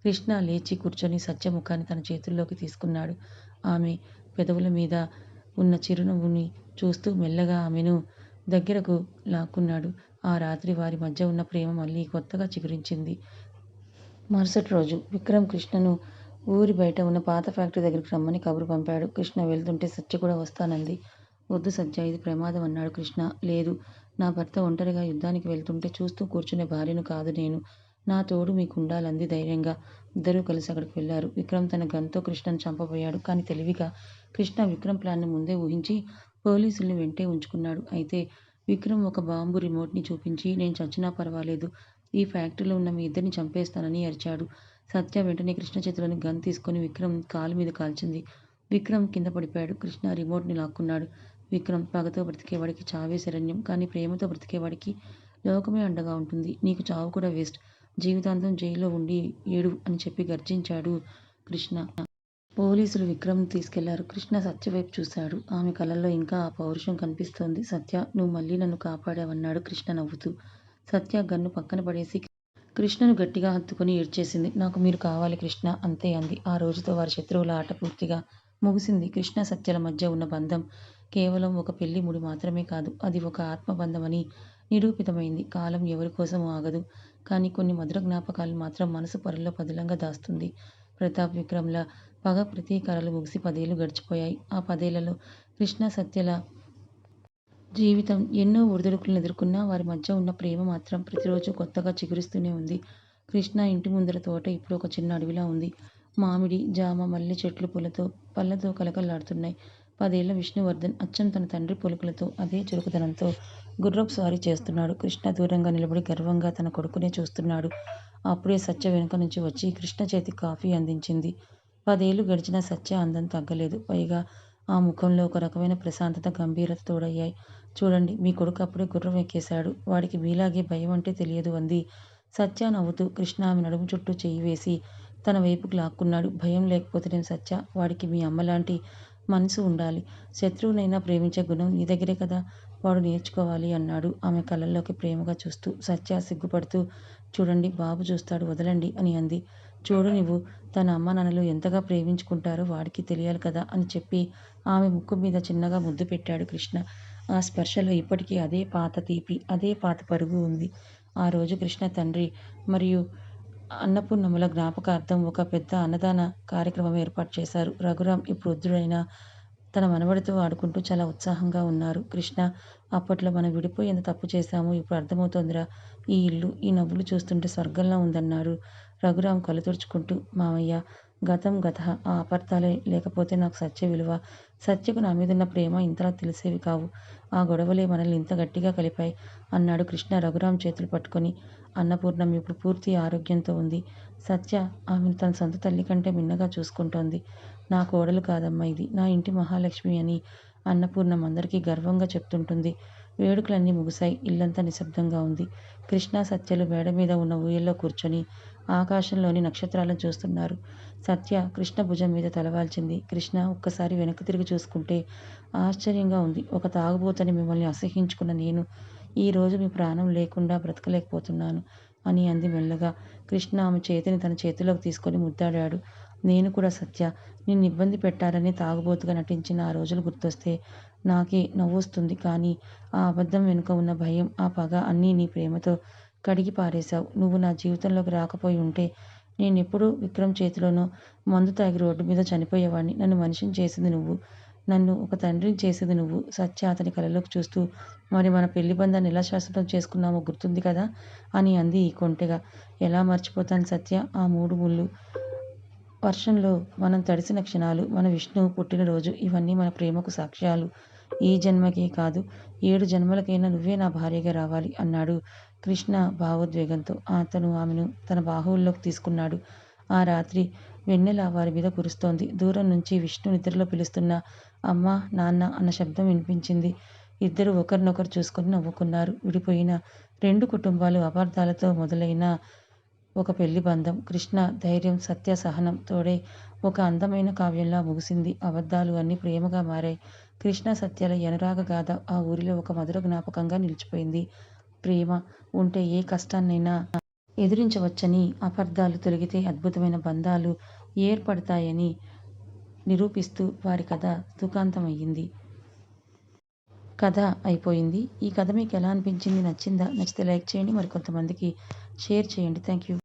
కృష్ణ లేచి కూర్చొని సత్య ముఖాన్ని తన చేతుల్లోకి తీసుకున్నాడు. ఆమె పెదవుల మీద ఉన్న చిరునవ్వుని చూస్తూ మెల్లగా ఆమెను దగ్గరకు లాక్కున్నాడు. ఆ రాత్రి వారి మధ్య ఉన్న ప్రేమ మళ్ళీ కొత్తగా చిగురించింది. మరుసటి రోజు విక్రమ్ కృష్ణను ఊరి బయట ఉన్న పాత ఫ్యాక్టరీ దగ్గరికి రమ్మని కబురు పంపాడు. కృష్ణ వెళ్తుంటే సత్య కూడా వస్తానంది. వద్దు సత్య, ఇది ప్రమాదం అన్నాడు కృష్ణ. లేదు, నా భర్త ఒంటరిగా యుద్ధానికి వెళ్తుంటే చూస్తూ కూర్చునే భార్యను కాదు నేను. నా తోడు మీకుండాలంది ధైర్యంగా. ఇద్దరూ కలిసి అక్కడికి వెళ్లారు. విక్రమ్ తన గన్‌తో కృష్ణను చంపబోయాడు. కానీ తెలివిగా కృష్ణ విక్రమ్ ప్లాన్‌ని ముందే ఊహించి పోలీసుల్ని వెంటే ఉంచుకున్నాడు. అయితే విక్రమ్ ఒక బాంబు రిమోట్‌ని చూపించి, నేను చచ్చినా పర్వాలేదు, ఈ ఫ్యాక్టరీలో ఉన్న మీ ఇద్దరిని చంపేస్తానని అరిచాడు. సత్య వెంటనే కృష్ణ చేతిలోని గన్ తీసుకొని విక్రమ్ కాలు మీద కాల్చింది. విక్రమ్ కింద పడిపోయాడు. కృష్ణ రిమోట్‌ని లాక్కున్నాడు. విక్రమ్, పగతో బ్రతికేవాడికి చావే శరణ్యం. కానీ ప్రేమతో బ్రతికేవాడికి లోకమే అండగా ఉంటుంది. నీకు చావు కూడా వేస్ట్. జీవితాంతం జైల్లో ఉండి ఏడు అని చెప్పి గర్జించాడు కృష్ణ. పోలీసులు విక్రమ్‌ని తీసుకెళ్లారు. కృష్ణ సత్య వైపు చూశాడు. ఆమె కళ్ళల్లో ఇంకా ఆ పౌరుషం కనిపిస్తోంది. సత్య, నువ్వు మళ్ళీ నన్ను కాపాడావన్నాడు కృష్ణ నవ్వుతూ. సత్య గన్ను పక్కన పడేసి కృష్ణను గట్టిగా హత్తుకొని ఏడ్చేసింది. నాకు మీరు కావాలి కృష్ణ, అంతే అంది. ఆ రోజుతో వారి శత్రువుల ఆట పూర్తిగా ముగిసింది. కృష్ణ సత్యల మధ్య ఉన్న బంధం కేవలం ఒక పెళ్లి ముడి మాత్రమే కాదు, అది ఒక ఆత్మబంధమని నిరూపితమైంది. కాలం ఎవరి కోసమూ ఆగదు. కానీ కొన్ని మధుర జ్ఞాపకాలను మాత్రం మనసు పొరల్లో పదిలంగా దాస్తుంది. ప్రతాప్, విక్రమ్‌ల పగ ప్రతీకారాలు ముగిసి 10 ఏళ్లు గడిచిపోయాయి. ఆ 10 ఏళ్లలో కృష్ణ సత్యల జీవితం ఎన్నో ఒడిదుడుకులను ఎదుర్కొన్నా వారి మధ్య ఉన్న ప్రేమ మాత్రం ప్రతిరోజు కొత్తగా చిగురిస్తూనే ఉంది. కృష్ణ ఇంటి ముందర తోట ఇప్పుడు ఒక చిన్న అడవిలా ఉంది. మామిడి, జామ, మల్లె చెట్లు పళ్ళతో కళకళలాడుతున్నాయి. 10 ఏళ్ల విష్ణువర్ధన్ అచ్చం తన తండ్రి పొలుకులతో, అదే చురుకుదనంతో గుర్రపు స్వారీ చేస్తున్నాడు. కృష్ణ దూరంగా నిలబడి గర్వంగా తన కొడుకునే చూస్తున్నాడు. అప్పుడే సత్య వెనుక నుంచి వచ్చి కృష్ణ చేతికి కాఫీ అందించింది. 10 ఏళ్లు గడిచినా సత్య అందం తగ్గలేదు. పైగా ఆ ముఖంలో ఒక రకమైన ప్రశాంతత, గంభీరత తోడయ్యాయి. చూడండి, మీ కొడుకు అప్పుడే గుర్రం ఎక్కేశాడు. వాడికి మీలాగే భయం అంటే తెలియదు అంది. సత్య నవ్వుతూ కృష్ణ ఆమె నడుము చుట్టూ చెయ్యి వేసి తన వైపుకు లాక్కున్నాడు. భయం లేకపోతేనేం సత్య, వాడికి మీ అమ్మలాంటి మనసు ఉండాలి. శత్రువునైనా ప్రేమించే గుణం నీ దగ్గరే కదా, వాడు నేర్చుకోవాలి అన్నాడు ఆమె కళ్ళల్లోకి ప్రేమగా చూస్తూ. సత్య సిగ్గుపడుతూ చూడండి, బాబు చూస్తాడు, వదలండి అని అంది. చూడు నువ్వు, తన అమ్మానాన్నలు ఎంతగా ప్రేమించుకుంటారో వాడికి తెలియాలి కదా అని చెప్పి ఆమె ముక్కు మీద చిన్నగా ముద్దు పెట్టాడు కృష్ణ. ఆ స్పర్శలో ఇప్పటికీ అదే పాత తీపి, అదే పాత పరుగు ఉంది. ఆ రోజు కృష్ణ తండ్రి మరియు అన్నపూర్ణమ్మల జ్ఞాపకార్థం ఒక పెద్ద అన్నదాన కార్యక్రమం ఏర్పాటు చేశారు. రఘురాం ఇప్పుడు వృద్ధుడైన తన మనవడితో ఆడుకుంటూ చాలా ఉత్సాహంగా ఉన్నారు. కృష్ణ, అప్పట్లో మనం విడిపోయి ఎంత తప్పు చేశామో ఇప్పుడు అర్థమవుతోందిరా. ఈ ఇల్లు, ఈ నవ్వులు చూస్తుంటే స్వర్గంలా ఉందన్నారు రఘురాం కళ్ళు తుడుచుకుంటూ. మామయ్య, గతం గతః. ఆ అపార్థాలే లేకపోతే నాకు సత్య విలువ, సత్యకు నా మీదున్న ప్రేమ ఇంతలా తెలిసేవి కావు. ఆ గొడవలే మనల్ని ఇంత గట్టిగా కలిపాయి అన్నాడు కృష్ణ రఘురాం చేతులు పట్టుకొని. అన్నపూర్ణం ఇప్పుడు పూర్తి ఆరోగ్యంతో ఉంది. సత్య ఆమెను తన సొంత తల్లి కంటే మిన్నగా చూసుకుంటోంది. నా కోడలు కాదమ్మా ఇది, నా ఇంటి మహాలక్ష్మి అని అన్నపూర్ణం అందరికీ గర్వంగా చెప్తుంటుంది. వేడుకలన్నీ ముగిశాయి. ఇల్లంతా నిశ్శబ్దంగా ఉంది. కృష్ణ, సత్యలు మేడ మీద ఉన్న ఊయల్లో కూర్చొని ఆకాశంలోని నక్షత్రాలను చూస్తున్నారు. సత్య కృష్ణ భుజం మీద తలవాల్చింది. కృష్ణ ఒక్కసారి వెనక్కి తిరిగి చూసుకుంటే ఆశ్చర్యంగా ఉంది. ఒక తాగుబోతని మిమ్మల్ని అసహ్యించుకున్న నేను ఈరోజు మీ ప్రాణం లేకుండా బ్రతకలేకపోతున్నాను అని అంది మెల్లగా. కృష్ణ ఆమె చేతిని తన చేతిలోకి తీసుకొని ముద్దాడాడు. నేను కూడా సత్య, నిన్ను ఇబ్బంది పెట్టాలని తాగుబోతుగా నటించిన ఆ రోజులు గుర్తొస్తే నాకే నవ్వొస్తుంది. కానీ ఆ అబద్ధం వెనుక ఉన్న భయం, ఆ పగ అన్నీ నీ ప్రేమతో కడిగి పారేశావు. నువ్వు నా జీవితంలోకి రాకపోయి ఉంటే నేనెప్పుడూ విక్రమ్ చేతిలోనో మందు తాగి రోడ్డు మీద చనిపోయేవాడిని. నన్ను మనిషిని చేసింది నువ్వు, నన్ను ఒక తండ్రిని చేసింది నువ్వు. సత్య అతని కళ్ళలోకి చూస్తూ, మరి మన పెళ్లి బంధాన్ని ఎలా శాశ్వతం చేసుకున్నామో గుర్తుంది కదా అని అంది కొంటెగా. ఎలా మర్చిపోతాను సత్య, ఆ 3 ముళ్ళు వర్షంలో మనం తడిసిన క్షణాలు, మన విష్ణు పుట్టినరోజు, ఇవన్నీ మన ప్రేమకు సాక్ష్యాలు. ఈ జన్మకే కాదు, 7 జన్మలకైనా నువ్వే నా భార్యగా రావాలి అన్నాడు కృష్ణ భావోద్వేగంతో. అతను ఆమెను తన బాహువుల్లోకి తీసుకున్నాడు. ఆ రాత్రి వెన్నెల వారి మీద కురుస్తోంది. దూరం నుంచి విష్ణు నిద్రలో పిలుస్తున్న అమ్మా, నాన్న అన్న శబ్దం వినిపించింది. ఇద్దరు ఒకరినొకరు చూసుకొని నవ్వుకున్నారు. విడిపోయిన 2 కుటుంబాలు, అపార్థాలతో మొదలైన ఒక పెళ్లి బంధం, కృష్ణ ధైర్యం, సత్య సహనం తోడై ఒక అందమైన కావ్యంలా ముగిసింది. అబద్ధాలు అన్నీ ప్రేమగా మారాయి. కృష్ణ సత్యాల ఈ అనురాగ గాథ ఆ ఊరిలో ఒక మధుర జ్ఞాపకంగా నిలిచిపోయింది. ప్రేమ ఉంటే ఏ కష్టాన్నైనా ఎదిరించవచ్చని, అపార్థాలు తొలగితే అద్భుతమైన బంధాలు ఏర్పడతాయని నిరూపిస్తూ వారి కథ సుఖాంతమయ్యింది. కథ అయిపోయింది. ఈ కథ మీకు ఎలా అనిపించింది? నచ్చిందా? నచ్చితే లైక్ చేయండి, మరికొంతమందికి షేర్ చేయండి. Thank you.